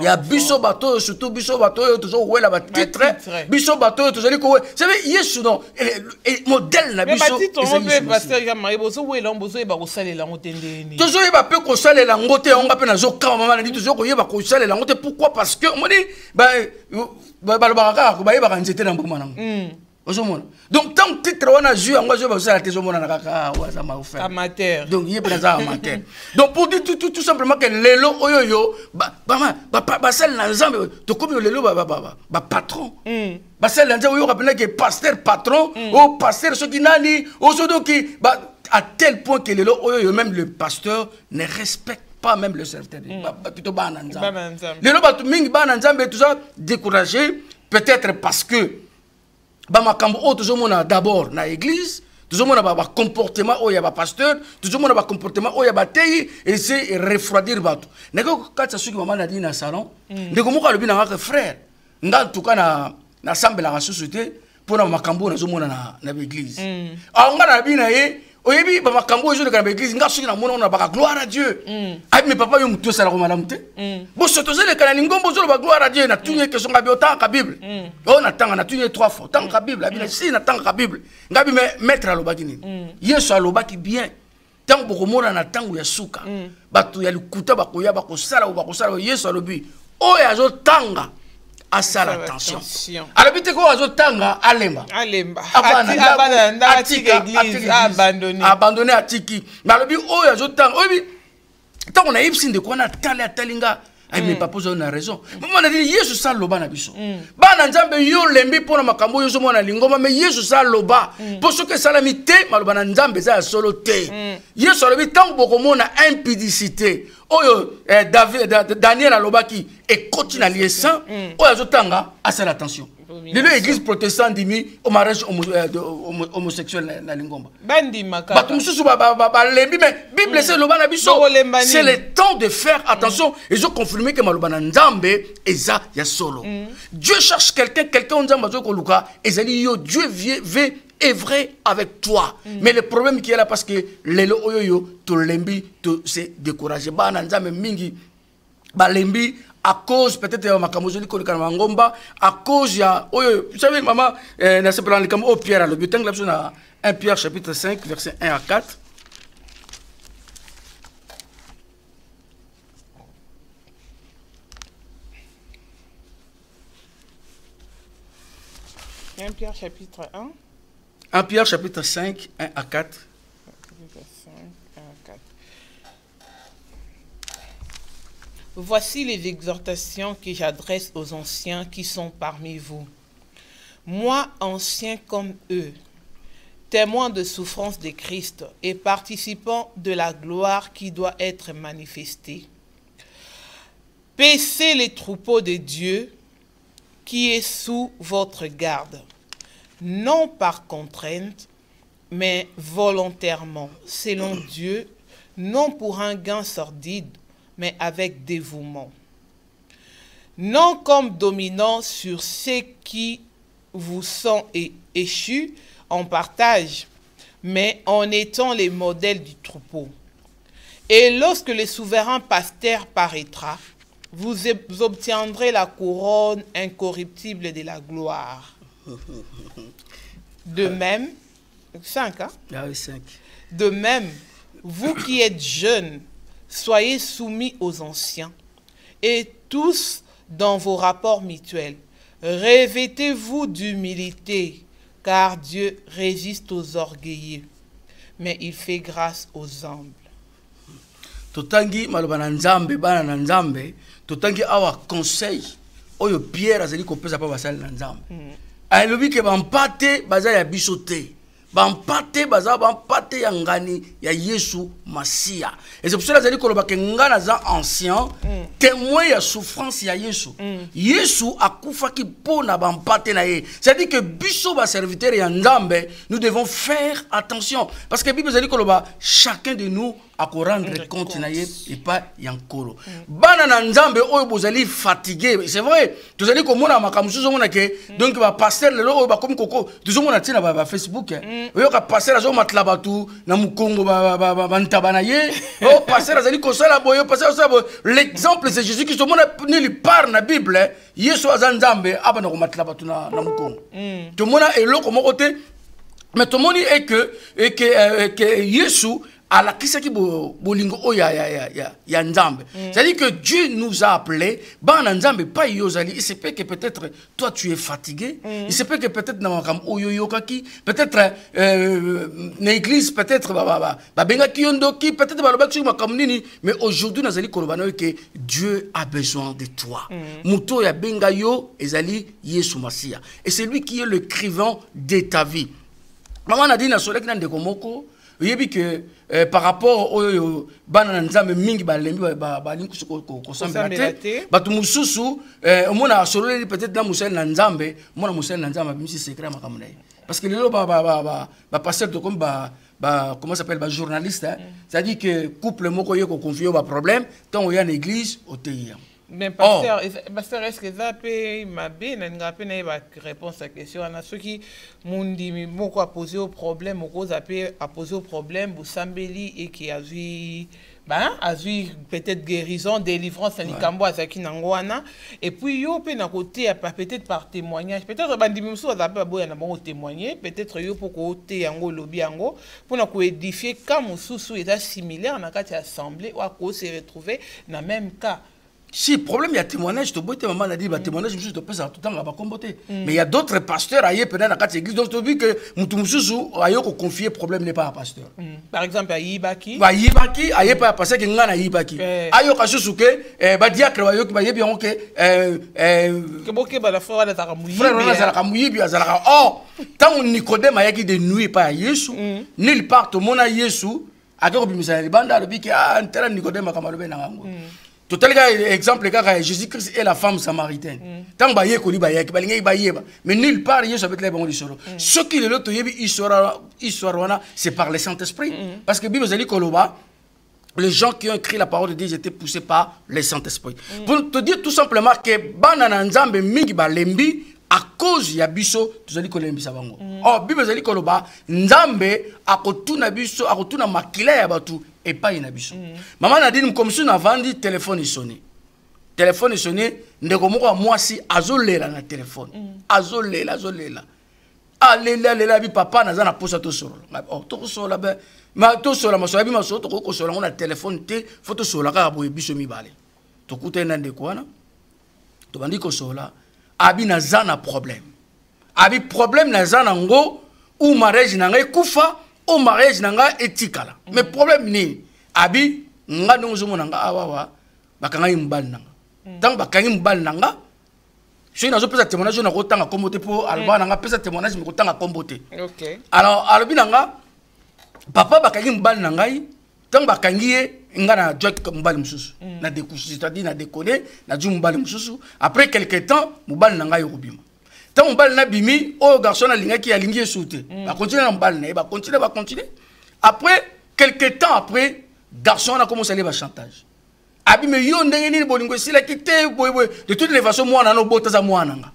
Ya biso bato surtout biso bato toujours wela ba titre biso bato toujours ko c'est vrai Yesu non modèle na biso pasteur ya mayi boso wela boso ba ko salela ngotendeni toujours yeba pe ko salela ngote on ngape na zo kama mama na dit toujours ko yeba ko salela ngote pourquoi parce que on dit ba baraka ko ba yeba kan nzete na mbuma nango donc tant que titre on a joué en je vais te zomona na kaka wa za ma offert amateur donc il est présent amateur donc pour dire tout simplement que lelo oyoyo ba sel na nzambe to comme lelo ba patron ba sel na nzambe oyo rappelle que pasteur patron ou pasteur ce qui nani au sodo qui à tel point que lelo oyoyo même le pasteur ne respecte pas même le serviteur plutôt ba na nzambe lelo ba mingi ba na nzambe tout ça découragé peut-être parce que makambo o tozomona d'abord na église tozomona ba comportement o ya ba pasteur tozomona ba comportement o ya ba tei et c'est refroidir bato ndeko katsa suki mama na dina salon ndeko moko alobi na ngaka frère nga tuka na sambela la société pour na makambo na zomona na église nga na bina ye oyebi ba makambo ezo na église nga suki na mona na ba gloire à Dieu mais papa yo muto sala ko malamu te bo sotoze le kana ngombo zo ba gloire à Dieu na tunye question nga bi otanga ka bible on attend na tunye 3 fois tanga ka bible abina si na tanga ka bible ngabi mettre alobaki nini Yesu alobaki bien tango bokomona na tango ya suka bato ya likuta bakoya bakosala Yesu alobi oyo azo tanga à ça l'attention. Alors vite quoi azo tanga alemba abandonné atiki mais alors bi oyo azo tanga oyo tant on a ipsin de quoi na talinga mais papa on a raison maman a dit Yesu sa loba na biso bana nzambe yo lembi pona makambo yo zomona lingoma mais Yesu sa loba pour ce que salamité maloba na nzambe za solo te Yesu alobi tant bokomona impudicité oyo Daniel alobaki et continue à lier ça oyo azotanga à ça l'attention l'église protestante dit au mariage homosexuel na lingomba bandi maka ba mususu ba lembi mais bible c'est loba na biso c'est le temps de faire attention et je confirmer que maloba na nzambe eza ya solo Dieu cherche quelqu'un nzambe zo ko luka ezali yo Dieu veut est vrai avec toi mais le problème qui est là parce que lelo oyoyo to lembi to c'est découragé ba na nzambe mingi ba lembi à cause peut-être makamozoli ko kana ngomba à cause ya oyo vous savez maman na se prendre comme au Pierre le butin là na 1 Pierre chapitre 5 verset 1 à 4 1 Pierre chapitre 1 1 Pierre chapitre 5 1 à 4 Voici les exhortations que j'adresse aux anciens qui sont parmi vous. Moi, ancien comme eux, témoin de souffrance de Christ et participant de la gloire qui doit être manifestée. Paissez les troupeaux de Dieu qui est sous votre garde, non par contrainte, mais volontairement, selon Dieu, non pour un gain sordide, mais avec dévouement. Non comme dominant sur ceux qui vous sont échus en partage, mais en étant les modèles du troupeau. Et lorsque le souverain pasteur paraîtra, vous obtiendrez la couronne incorruptible de la gloire. De même, 5, hein? Ah oui, 5. De même, vous qui êtes jeunes, soyez soumis aux anciens, et tous dans vos rapports mutuels. Revêtez-vous d'humilité, car Dieu résiste aux orgueilleux, mais il fait grâce aux humbles. Totangi maloba na nzambe bana na nzambe totangi awa conseil oyo Pierre azali kopesa pa basali na nzambe alobi ke bampate baza ya biso te bampate baza bampate ya ngani ya Yesu Masia et c'est pour cela azali koloba ke ngana za ancien témoin ya souffrance ya Yesu Yesu akufaki pona bampate na ye c'est-à-dire que biso ba serviteur ya nzambe nous devons faire attention parce que Bible azali koloba chacun de nous à rendre compte na ye et pas yankolo bana na nzambe oyo bozali fatigué c'est vrai tozali komona makamusuzo mona ke donc ba pasteur lelo oyo ba komi koko tozomona tina ba Facebook oyo ka pasteur azo matla batu na mukongo ba ntabana ye o pasteur azali kosala boyo pasteur ça l'exemple c'est Jésus qui se mona ni par na Bible Yesu azanzambe abana ko matla batu na mukongo to mona eloko moko te mais to moni est que Yesu à la qui bolingo o ya nzambe c'est-à-dire que Dieu nous a appelés ba nzambe pas yozali il se peut que peut-être toi tu es fatigué il se peut que peut-être na makam oyoyo kaki peut-être l'église peut-être ba benga kiondoki peut-être ba lobaki makam nini mais aujourd'hui nazali kolobana que Dieu a besoin de toi muto ya benga yo ezali Yesu Masia et c'est lui qui est le écrivain de ta vie maman a dit na solek na ndeko moko yebi que par rapport au bana nzambe mingi balembi balinkusu ko sambela te batu mususu omona sololi peut-être na musel na nzambe mona musel na nzambe bimisi secret makamuna parce que lelo ba pasteur to comme comment s'appelle ba journaliste c'est-à-dire que couple moko yeko confier ba problème tant on y a en église au TIA. Mais pasteur, est-ce que ça peut m'aber n'a pas une réponse à la question à ceux qui m'ont dit moko a posé au problème moko a posé au problème vous sambeli et qui a vu peut-être guérison délivrance likambo azaki nangwana et puis yo pe na côté peut-être par témoignage peut-être bandimi musu azape boya na bon témoigner peut-être yo pour côté yango lobi yango pour na ko édifier cas mususu est similaire na kati assemblée ou à ko se retrouver na même cas. Si, problème, il y a témoignage, tu as maman a dit, témoignage, je te pèse tout le temps, comboté. Mais il y a d'autres pasteurs ailleurs, pendant la 4 églises, donc tu as vu que Moutoumoussou, ailleurs, qu'on confie, le problème n'est pas un pasteur. Par exemple, à Yibaki. À Yibaki, ailleurs, pas un pasteur qui n'a pas Yibaki. Ailleurs, à Soussouké, diacre, ailleurs, qui va bien, que. Que beaucoup de frères de Taramouyi. Frère, on a Zaramouyi, puis à Zara. Oh, tant on Nicodème, ailleurs, qui de nuit pas à Yesu, nulle part, tout le monde a Yesu, à quoi on a banda, le pique, ah, un tel Nicodème, à Kamalobé, Nango. Total exemple car Jésus-Christ est la femme samaritaine. Tant ba ye koli ba ye balinga ba ye ba mais nulle part Yesu avec les bons solo. Ce qui le loto yebi histoire c'est par le Saint-Esprit parce que Bible dit koloba les gens qui ont écrit la parole de Dieu étaient poussés par le Saint-Esprit. Pour te dire tout simplement que banana nzambe mingi ba lembi à cause ya biso tuzali kolembi sabango. Oh Bible dit koloba nzambe akotuna biso akotuna makila ya batu et pas une abisso. Maman a dit comme si on a vendu téléphone sonné. Téléphone sonné, ndeko moko moi si azolela na téléphone. Azolela. Alela bi papa na za na posa to solo. Oh to solo ba ma to solo ma so bi ma so to ko solo na téléphone te photo solo ka boye biso mibale. To kuta na ndeko wana. To bandi ko solo abi na za na problème. Abi problème na za na ngo ou mariage na ngai kufa au mariage nanga etikala mais problème ni abi nga ndongo zo monanga awawa bakanga imbali nanga tant bakanga imbali nanga je nazo pesa témoignage na kotanga kombote po alba nanga pesa témoignage me kotanga kombote. OK. Alors alobi nanga papa bakanga imbali nanga tant bakangi nga na joke mobali mususu na découcher, c'est-à-dire na déconner na du mobali mususu. Après quelque temps mobali nanga yobima. Tant mobali na bimi o garçon na linga ki alingi souté. Ba continuer na mobali na ba continuer. Après quelque temps après garçon a commencé à aller chantage. Abi me yo ndenge nini bolingo sila kité boy de toutes les façons moi na no bota za moi nanga.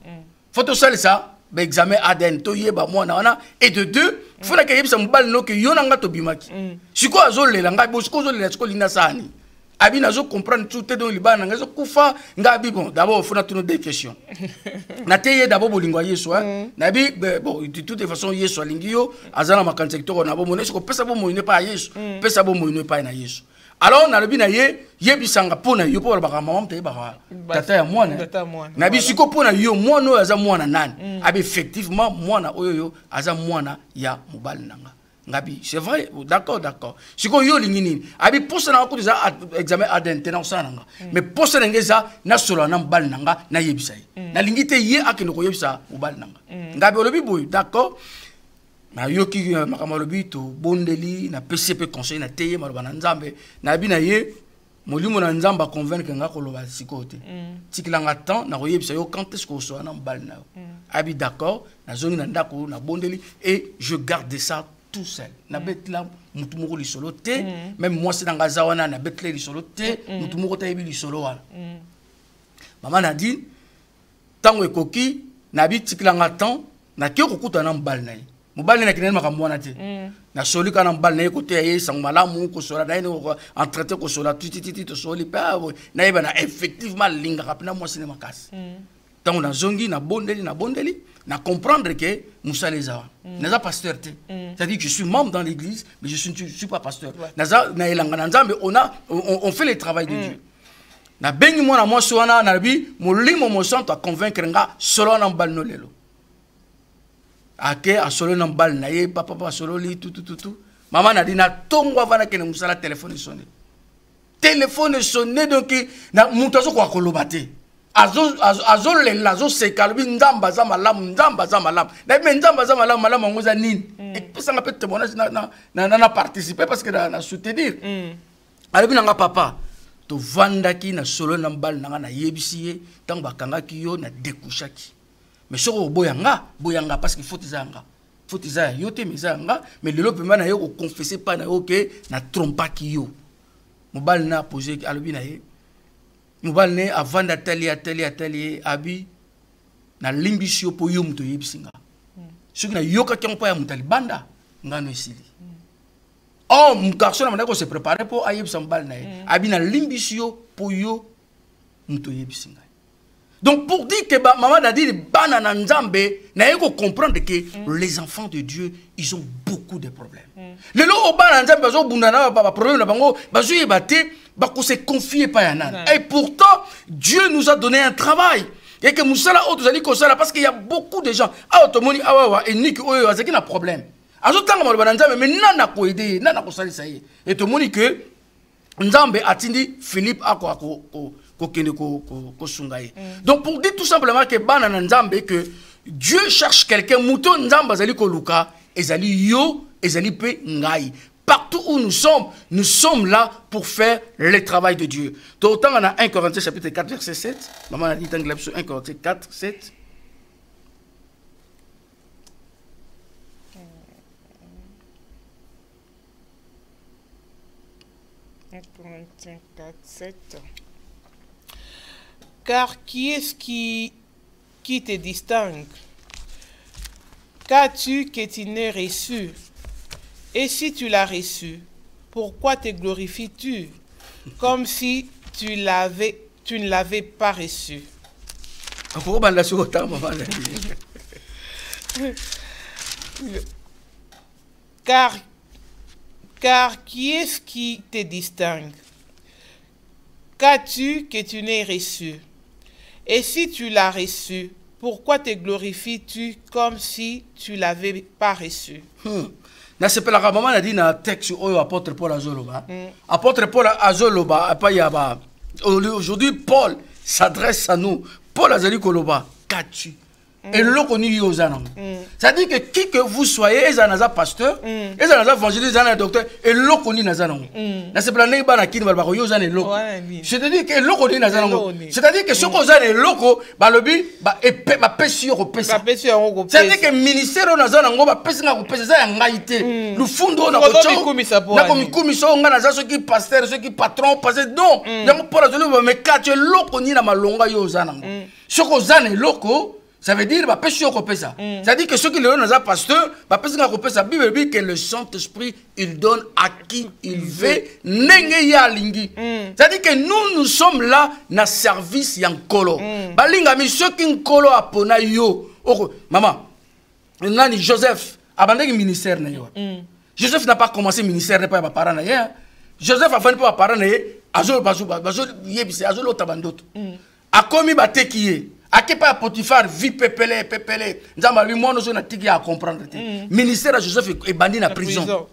Faut to ça examen ADN to yeba mwana wana et de deux faut la kayebisa mobali no ke yo nanga to bimaki siko azolela nga bo siko azolela siko linda sani abi nazo comprendre tout te donc libana nga zo kufa nga bi bon d'abord faut na tout des questions na teye d'abord bolingo yeso na bi bon de toute façon yeso lingio azana makansekto na bo mona siko pesa bo moine pa yeso pesa bo moine pa na yeso. Alors na lobi na yebisanga pona yo po ba maman te ba tata ya mwana na bisiko pona yo mwana oyo aza mwana nani abi effectivement mwana oyo aza mwana ya mobali nanga ngabi c'est vrai d'accord siko yo lingini abi posa na ko déjà examen ADN na osana nanga mais posa ngeza na solo na mobali nanga na yebisa na lingite ye akino ko yebisa mobali nanga ngabi olobi boy d'accord na yoki makamalobi to bondeli na PCP conseil na teye maloba na nzambe na bina ye molimo na nzamba convaincre nga koloba sikote tikilanga temps na koyebisa yo quand est-ce que so na mbali na abi d'accord na zoni na ndako na bondeli et je garde ça tout seul na betla mutu moko li solo te même moi c'est dans gazawana na betla li solo te mutu moko tayebi li solo wana maman na dit tango ekoki na bi tikilanga temps na kyo kokuta na mbali na mobali na kinema kamwana te na soli kana mbali na ekote ye sangmalamu ko sola na eno entretien ko sola titi to soli pa na yeba na effectivement linga kapna mo cinéma kasi tant na zongi na bondeli na comprendre que Moussa les a na pasteur te c'est-à-dire que je suis membre dans l'église mais je suis pas pasteur na elanga na nzambe on fait le travail de Dieu na bengi mona mo soana na bi molimo mo santo a convaincre nga solo na mbali no lelo ake a solo na mbali na ye papa solo li tout maman na dina tongo avana kene musala téléphone sonné donc na mutu azo kwa koloba te azo lela azo seka lobi nzamba za malamu na me nzamba za malamu ngoza nini epesa nga pe témoignage na participer parce que na soutenir alobi nanga papa to vandaki na solo na mbali nanga na yebisi ye tango bakangaki yo na découchaki mais soko boyanga parce que faut izanga yote mezanga mais lelo pema na yo ko confesser pas na OK na trompa ki yo mobali na poser alobi na ye mobali ne avant d'atelier abi na limbisio po yo muto yebisinga soki na yoka kyampo ya mutali banda ngano esili mon garçon na ko se préparer pour ayebisa mobali na ye abi na limbisio po yo muto yebisinga. Donc pour dire que maman a dit banana nzambe na yeko comprendre que les enfants de Dieu ils ont beaucoup de problèmes. Les lo banana nzambe bazo bundana ba problème na bango bazo yebate ba ko se confier pas yana. Et pourtant Dieu nous a donné un travail. Et que musala o tozali ko sala parce qu'il y a beaucoup de gens a automoni awa eniki oyo azaki na problème. Azo tanga mo banana nzambe mais nana ko aider nana ko salisa ye. Et to moni que nzambe atindi Philippe ako donc pour dire tout simplement que banana nzambe que Dieu cherche quelqu'un mouton nzamba zali ko luka ezali yo ezali pe ngai partout où nous sommes là pour faire le travail de Dieu. Donc autant on a 1 Corinthiens chapitre 4 verset 7 maman a dit dans 1 Corinthiens 4 7 1 Corinthiens 4 7 Car qui est-ce qui te distingue? Qu'as-tu que tu n'aies reçu? Et si tu l'as reçu, pourquoi te glorifies-tu comme si tu ne l'avais pas reçu? Car qui est-ce qui te distingue? Qu'as-tu que tu n'aies reçu? Et si tu l'as reçu, pourquoi te glorifies-tu comme si tu ne l'avais pas reçu? Na sepela ka mama na dit na texte oyo apôtre Paul azoloba. Apôtre Paul azoloba apa yaba. Aujourd'hui Paul s'adresse à nous. Paul azali koloba. Qu'as-tu et l'autre ni yozanam. C'est-à-dire que qui que vous soyez, ezanaza pasteur, ezanaza évangéliste, ezanaza docteur, et l'autre ni nazanam. Na se plané ba na kini ba ko yozan et l'autre. C'est-à-dire que l'autre ni nazanam. C'est-à-dire que ce qu'on a et l'autre ba lobi ba épée ba pesio ko pesa. C'est-à-dire que ministère nazanango ba pesa nga ko pesa za ngaité. Le fundo na ko cho. Na ko mikumiso nga naza ceux qui pasteur, ceux qui patron, passer non. Yango pour la zone mais quand l'autre ni na malonga yozanango. Ce qu'on a et l'autre ça veut dire que c'est-à-dire que ceux qui le donnent à pasteur, la Bible dit que le Saint-Esprit, il donne à qui il veut. C'est-à-dire que nous sommes là dans le service yankolo. Ceux qui nkolo apona yo. Maman, Joseph, abandonné le ministère. Joseph n'a pas commencé le ministère, n'est pas parent. Joseph a fait pas parent. Azol a commis bate qui est. A qui pas Potiphar vie pépélé. Nzamba lui moi nous na tiki à comprendre. Ministère de Joseph est bandit na prison.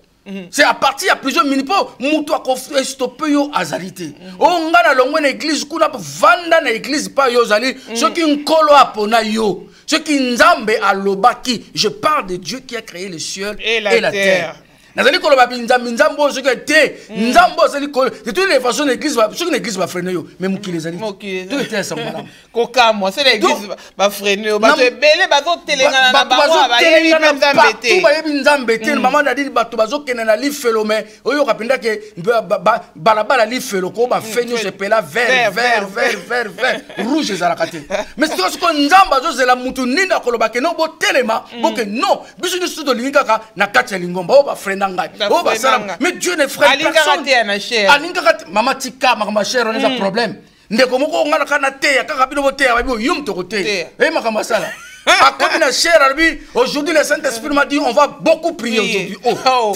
C'est à partir de prison minipo mutu a stopper yo azalité. O ngana longwe na église kuna vanda na église pas yo zali ceux qui nkolo apona yo. Ceux qui nzambe alobaki. Je parle de Dieu qui a créé le ciel et la terre. Nazali kolo babi nzambo ce que té nzambo zali kolo de toutes les façons l'église va ce que l'église va freiner yo même qui les ali tout était ça madame koka moi c'est l'église va freiner ba to ebele ba to telenga na bango ba yebi nzambete ba yebi nzambete maman a dit bato bazo kena na lifelo mais oyo kapinda ke balabala lifelo ko ba fenyo se pela vert rouge ezalakate mais ce que nzamba zo zela mutu ninda kolo ba ke no bo telema bo ke non biso ni studio linga ka na kati ya lingomba o ba mais Dieu ne freine personne. Maman tika ma chère on a un problème. Ndeko moko ngana kana te ya kaka bino bote ya bibo yum to côté. Eh makama sala. A comme la chère lui aujourd'hui le Saint-Esprit m'a dit on va beaucoup prier aujourd'hui. Oh. Non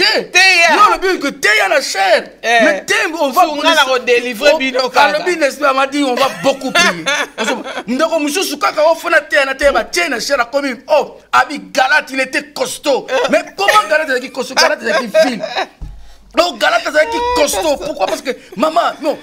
le but que te ya la chère. Mais te on va ngana délivrer bino kaka. Le but l'Esprit m'a dit on va beaucoup prier. Ndeko mususu kaka ofona te na te ba te na chère comme oh abi Galate il était costaud. Mais comment Galate est costaud? Galate est ville. Non Galate est costaud. Pourquoi? Parce que maman non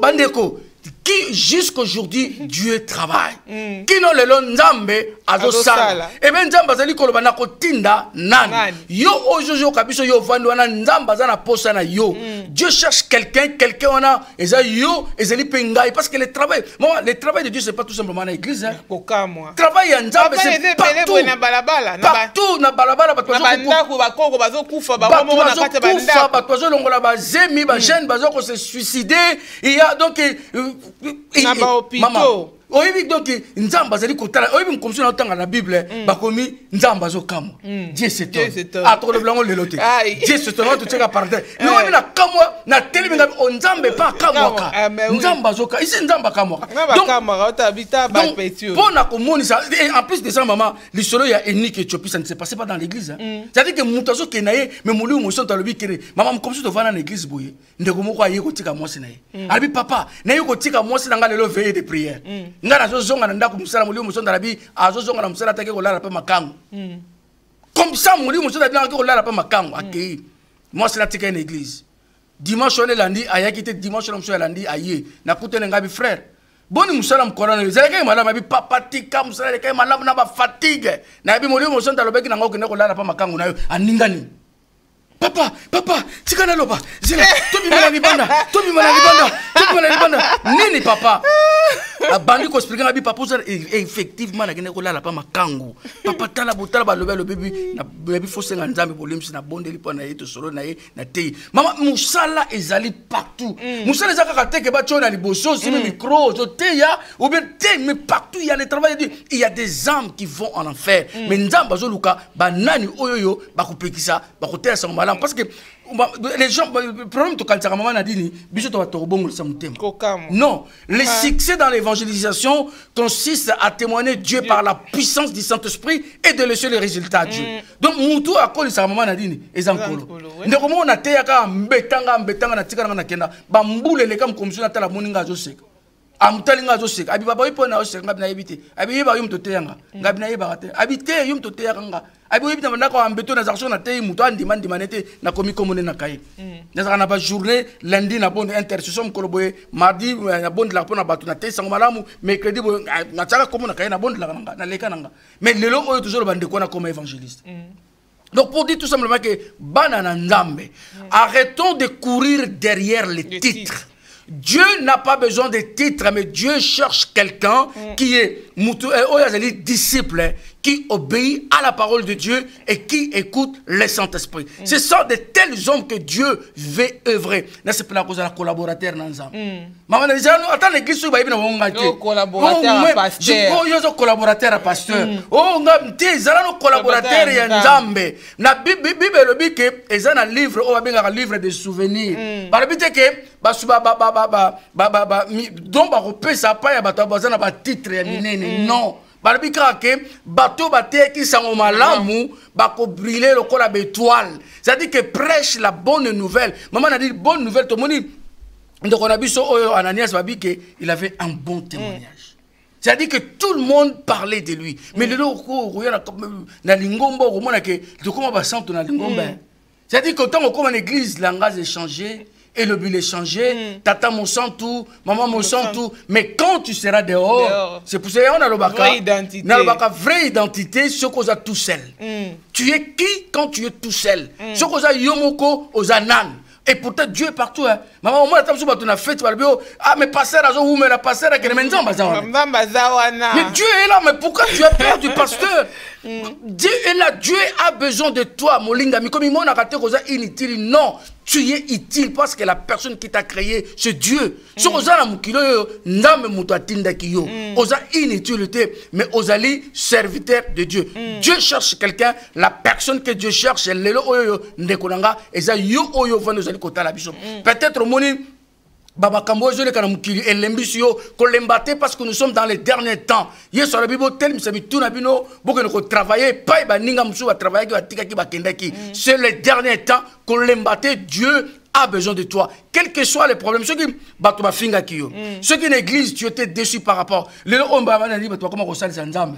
bandeko qui jusqu'aujourd'hui Dieu travaille. Qui non le long nzambe azosala. Et ben nzamba zali koloba na kotinda nani. Yo ojojo kabiso yo vandu wana nzamba zana posa na yo. Dieu cherche quelqu'un on a eza yo ezali pengai parce que le travail de Dieu c'est pas tout simplement dans l'église hein. Koka moi. Travail ya nzambe c'est partout. Partout na balabala bato bazoko bakoko bazokufa ba momo na kati ba ndako. Bato bazolongola ba zemi ba jeune bazoko se suicider. Il y a donc maman oyebi donc nzamba zali kotala oyebi comme ça dans la Bible bakomi nzamba zo kamwa Dieu c'est toi to le blanco le loté Dieu c'est toi tu tcheka pardon non oyebi na kamwa na telemi ngabi nzambe pas kamwa ka nzamba zo ka ici nzamba kamwa donc kamwa otabita ba petio pona komoni ça en plus de ça maman l'histoire ya Énique et Éthiopie ça ne s'est passé pas dans l'église c'est-à-dire que mutazo kenaye mais mulu mo son talobi kere maman comme ça to vana na église boye ndeko moko aye kotika mwasi na ye albi papa na ye kotika mwasi na ngale lo veiller de prière ngana zozonga na ndako musala mulio musonda labi azozonga na musala take kolala pa makango comme ça mulio musonda bien ke kolala pa makango akei moi c'est la tika une église dimanche on est lundi aya kité dimanche on est lundi aye na kutene ngabi frère boni musala mkorana zeleke malama bi papa tika musala ke malama na ba fatigue na bi mulio musonda lobeki na ngoko ne kolala pa makango na yo aningani papa tika na loba zela tobi mala libanda nini papa abandi ko expliquer na bi papa effectivement na kene ko lala pa makango papa tala botala ba lobe bibi na bibi fose nga nzambe bolimsi na bondeli po na yeto solo na ye na tei mama musala ezali partout musala ezaka ka teke ba chona liboso si micro zo teya ou bien te mais partout il y a le travail de il y a des âmes qui vont en enfer mais nzamba zo luka ba nani oyoyo ba ko pekisa ba ko tesa mala parce que les gens le problème to kaltsaka maman nadini biso to bato bongo sa mutema non le succès dans l'évangélisation consiste à témoigner Dieu par la puissance du Saint-Esprit et de laisser les résultats à Dieu donc mutu akoli sa maman nadini ezankolo ndeko mo na teyaka mbetanga na tikana na kenda ba mbule le kam kommission na tala moninga zo seka amutalinga zo seka abi baba ipo na o seka ngabina yebite abi yeba yum toteyanga ngabina yeba te abi te yum toteyanga abi yebita ndako ambeto na zakso na te muto andima ndimanete na komi komone na kai na na ba journée lundi na bonne intercession koloboye mardi na bonne la pona batu na te sango malamu mercredi na tsaka komo na kai na bonne la na leka nanga mais lelo oyo toujours bande ko na comme évangéliste. Donc pour dire tout simplement que banana nzambe arrêtons de courir derrière les titres. Dieu n'a pas besoin de titres, mais Dieu cherche quelqu'un qui est disciple, qui obéit à la parole de Dieu et qui écoute le Saint-Esprit. Ce sont de tels hommes que Dieu veut œuvrer. C'est pour la cause de la collaborateur. Maman a dit, attends, l'église, tu vas y venir. Collaborateur à pasteur. Collaborateur à pasteur. Oh, tu es un collaborateur et un zambe. La Bible dit que c'est un livre, un livre de souvenirs. La Bible dit que donc ça pas ya titre ya minene non balabika ke bato bate ki sango malamu bako briller le kola bétoile, c'est-à-dire que prêche la bonne nouvelle. Maman a dit bonne nouvelle to moni donc on a vu Ananias babi que il avait un bon témoignage. C'est-à-dire que tout le monde parlait de lui. Mais le loko na lingomba ko mona ke to koma ba santo na lingomba. C'est-à-dire que tant qu'on église langage échangé et le but est changé, tata mon sang tout, maman mon sang tout, mais quand tu seras dehors, c'est pour ça qu'on a le baka vraie identité, ce qu'on a tout seul. Tu es qui quand tu es tout seul? Ce qu'on a yomoko aux anan. Et pourtant Dieu est partout. Hein. Maman, moi, tu as fait, ah, mais pasteur, mais la pasteur, mais Dieu est là, mais pourquoi tu as peur du pasteur? Dieu est là, Dieu a besoin de toi, mon lingami. Comme il m'a raté, inutile. Non, tu es utile parce que la personne qui t'a créé, c'est Dieu. Si on a inutilité, mais on a serviteur de Dieu. Dieu cherche quelqu'un, la personne que Dieu cherche, peut-être moni Baba Kambo je le kanamukili elembisio kolembate parce que nous sommes dans les derniers temps. Yeso la bibo tel misabi tuna bino boko ko travailler pas ba ninga musu ba travailler ki ba tika ki ba kendaki. C'est les derniers temps kolembate Dieu a besoin de toi. Quels que soient les problèmes, ceux qui battent ma finga qui ceux qui l'église, tu étais déçu par rapport. Le Ombama dit, toi comment on sale Zanzam.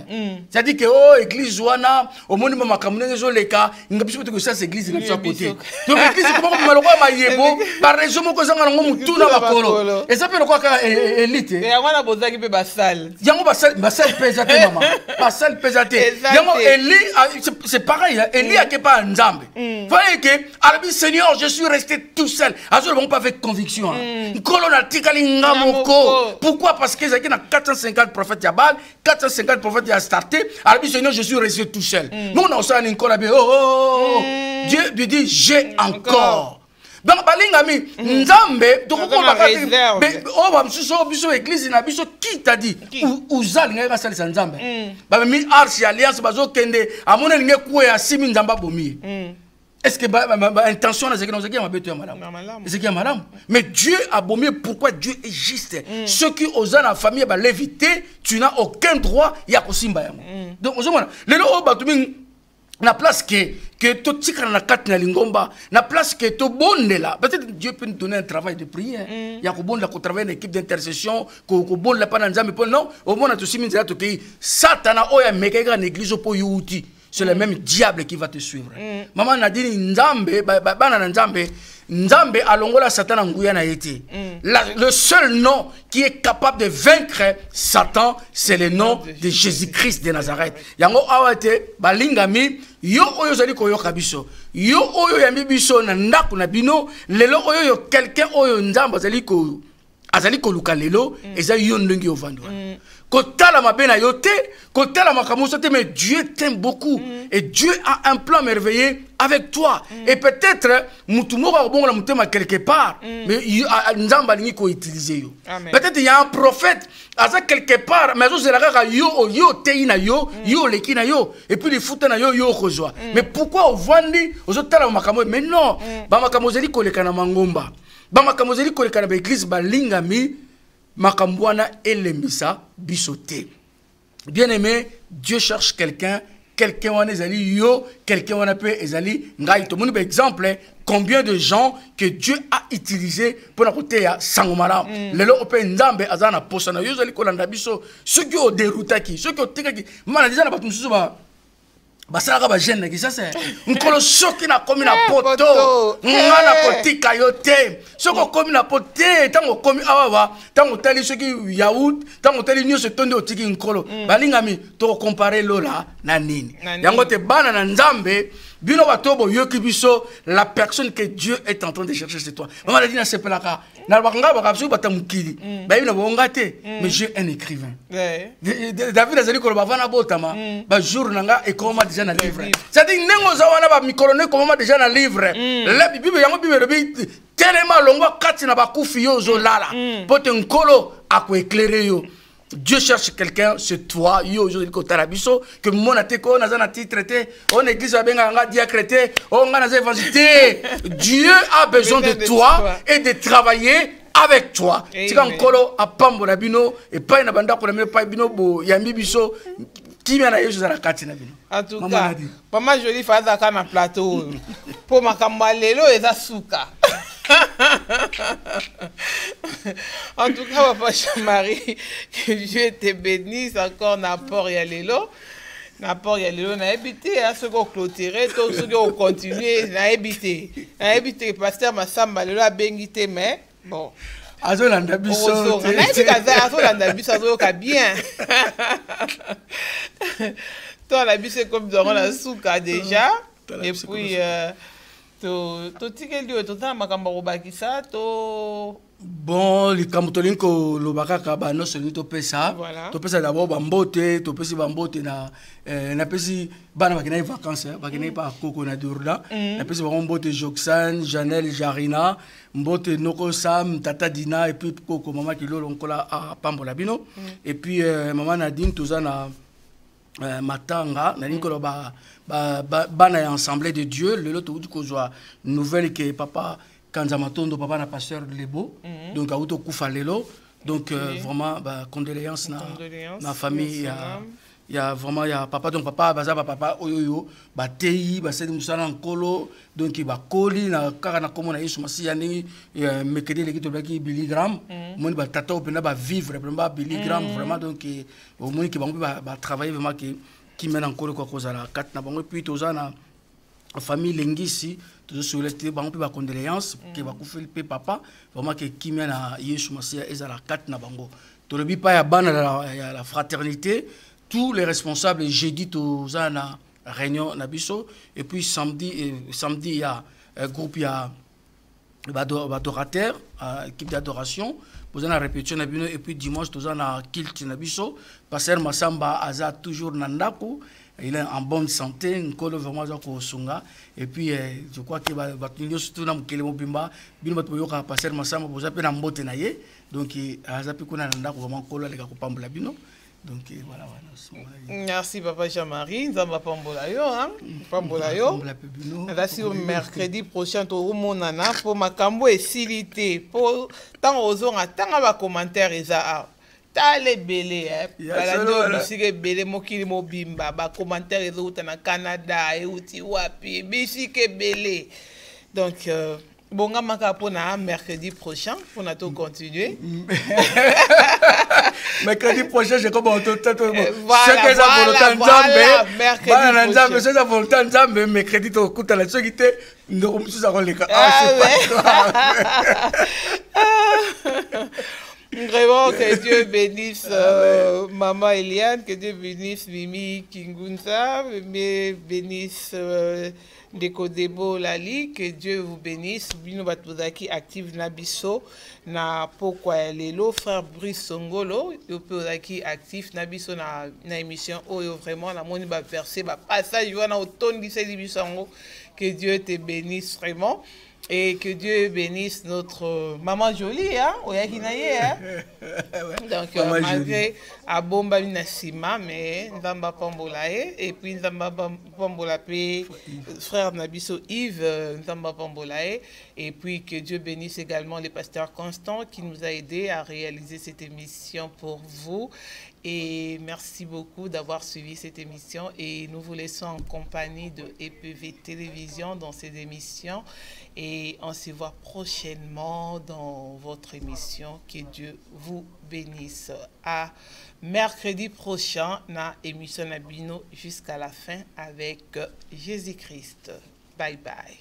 C'est-à-dire que oh église Joana, au monde ma kamune zo leka, il n'a pas que ça église il à côté. Donc l'église comment on maloko ma yebo, par raison ko zanga ngo mutuna bakolo. Et ça peut le quoi élite. Et avant la boza qui peut basal. Yango basal pesate maman. Basal pesate. Yango Eli c'est pareil, Eli a que pas Nzambe. Voyez que Arabi Seigneur, je suis resté tout seul. Azul bon pas avec conviction. Pourquoi? Parce que y a 450 prophètes Yabal, 450 prophètes Yabal starté. Alors, Seigneur, je suis resté tout seul. Nous, on a aussi un Dieu lui dit, j'ai encore. Donc, balingami, Nzambe, donc on va faire. Oh, bah, monsieur, église, qui t'a dit? Ouzal, il y a un Nzambe. Bah, mi archi alliance, bazo kende, à mon avis, quoi, à 6 000 Nzamba bomi. Est-ce que l'intention c'est que madame? Mais Dieu a bombé. Pourquoi Dieu est juste? Ceux qui osent la famille l'éviter, tu n'as aucun droit. Il y a aussi donc le la place que tout tika na kat na lingomba, la place que tout bonne là. Peut-être Dieu peut nous donner un travail de prière. Il y a bon là qu'on travaille une équipe d'intercession, qu'on bon là pas dans nzambe non. Au moins tout simin là tout qui Satana oya mekega l'église pour youti. C'est le même diable qui va te suivre. Maman a dit Nzambe, Nzambe alongola Satan nguya na yete. Le seul nom qui est capable de vaincre Satan, c'est le nom de Jésus-Christ de Nazareth. Yango awate balingami yo oyo zali koyoka biso. Yo oyo yambi biso na ndaku na bino, lelo oyo quelqu'un oyo Nzambe azali ko luka lelo eza yo ndenge ovandwa. Kotala mabena yote, kotala makamusote, mais Dieu t'aime beaucoup et Dieu a un plan merveilleux avec toi. Et peut-être mutumora bon la mutema quelque part, mais Nzamba lingi ko utiliser yo. Peut-être il y a un prophète à quelque part, mais zo la yo teina yo leki na yo et puis les foutana na yo kozwa. Mais pourquoi au vandi ozotala makamo? Mais non, ba makamozeli ko lekana mangomba. Ba makamozeli ko lekana ba église ba lingami Makambwana et l'embissa bisoté. Bien aimé, Dieu cherche quelqu'un quelqu'un wana ezali yo, quelqu'un wana pe ezali ngai. To moni par exemple combien de gens que Dieu a utilisé pour côté ya sangomala. Lelo ope nzambe azana posana yo zali kolanda biso. Ceux qui ont dérouté qui, ceux qui ont tekaki, mana déjà na batu mususu ba basalaka ba jeune qui ça c'est nkolo soki na komi na poto ngana kotika yo te soko komi na pote tango komi awa tango tali soki yaourt tango tali nyonso tonde otiki nkolo balingami to comparer lola na nini yango te bana na nzambe bino batobo yoki biso la personne que Dieu est en train de chercher c'est toi maman a dit na sepelaka na bakanga bakapsu batamukili ba bino bonga te mais j'ai un écrivain David azali ko ba vana botama ba jour nanga et comment déjà na livre c'est-à-dire nengo za wana ba microné comment déjà na livre la bible yango bible tellement longo kati na bakufi yo zo lala pote nkolo ako éclairer yo. Dieu cherche quelqu'un, c'est toi, yo aujourd'hui ko tarabiso que mon ateko na zana titre te on église benga nga diacrété on nga na évangile. Dieu a besoin de toi et de travailler avec toi. Tika nkolo apambola bino et pas na banda ko na me pa bino bo yambi biso qui vient na yesu za kati na bino. En tout cas, Maman Jolie faza ka na plateau pour makamba lelo eza suka. En tout cas, Papa Jean-Marie, que Dieu te bénisse encore n'apport Yalelo. N'apport Yalelo n'a habité, à ce qu'on clôturait, tout ce qu'on continue, n'a habité. N'a habité, pasteur Massamba Lelo a bénité, mais bon. Azolanda biso. On a dit qu'Azolanda biso, Azolanda bien. Toi, la biso est comme dans la souka déjà. Et puis, bon, les Kamutolinko, le Bakaka, non, c'est tout ça. Tu peux d'abord bambote, tu peux bambote na pesi bana bakina vacances, bakina pas Coco na Durda, na pesi bambote Joxan, Janelle, Jarina, mbote Noko Sam, Tata Dina et puis Coco maman qui lolo onkola à Pambola Bino et puis maman Nadine Tozana Matanga, Nadine Koloba bana ensemble de Dieu le lot tout kozwa nouvelle que papa Kanzamatondo papa na pasteur Lebo donc a auto kufa lelo donc vraiment condoléances na famille il y a vraiment il y a papa donc papa baza papa oyoyo batei basedi musala nkolo donc ba koli na kaka na komona Yesu Masiya ni mekedi leki to baki Billy Graham moni ba tata opena ba vivre vraiment Billy Graham vraiment donc au moins ki bango ba travailler vraiment qui mène encore quoi cause à la carte na bango puis tozana famille lengisi toujours sur les bango puis ba condoléances que ba kufeli pe papa vraiment que qui mène à Yesu Masiya et à la carte na bango to le bi pa ya bana la fraternité tous les responsables jeudi tozana réunion na biso et puis samedi il y a un groupe il y a adorateur équipe d'adoration posana répétition na bino et puis dimanche tozana kilt na biso pasteur Massamba aza toujours nandako il est en bonne santé nkolo vraiment za ko sunga et puis je crois que batunyo surtout na mukele mobimba bino bato yoka pasteur Massamba boza pe na mbote na ye donc aza pe kuna nandako vraiment nkolo aleka ko pambola bino. Donc voilà. Merci Papa Jean-Marie. Nous allons pambola yo, hein? Pambola yo. Merci au mercredi prochain au monana pour ma cambo et silité pour tant aux gens tant à commentaire eza tale belé hein. Balado bisike belé mokili mobimba ba commentaire eza utana Canada et uti wapi bisike belé. Donc bonga maka pour na mercredi prochain pour na tout continuer. Mercredi prochain, j'ai comme tout voilà, mercredi c'est ça volonté nzambe mercredi to kuta la sokité ndo musu za koleka Vraiment, que Dieu bénisse Maman Eliane, que Dieu bénisse Mimi Kingunsa, mais bénisse Dekodebo Lali, que Dieu vous bénisse. Bino batozaki active Nabiso, na pokwa lelo, frère Brice Songolo, yopozaki actif Nabiso na émission Oyo vraiment la moni ba verser ba passage wana otondi se libisango. Que Dieu te bénisse vraiment. Et que Dieu bénisse notre Maman Jolie, hein, hein? Donc, malgré Abomba Minasima, mais Nzamba Pambolae, et puis Nzamba Pambolape, frère Nabiso Yves, Nzamba Pambolae, et puis que Dieu bénisse également les pasteurs Constant qui nous a aidés à réaliser cette émission pour vous. Et merci beaucoup d'avoir suivi cette émission. Et nous vous laissons en compagnie de EPV Télévision dans cette émission. Et on se voit prochainement dans votre émission. Que Dieu vous bénisse. À mercredi prochain, na émission Nabino jusqu'à la fin avec Jésus-Christ. Bye bye.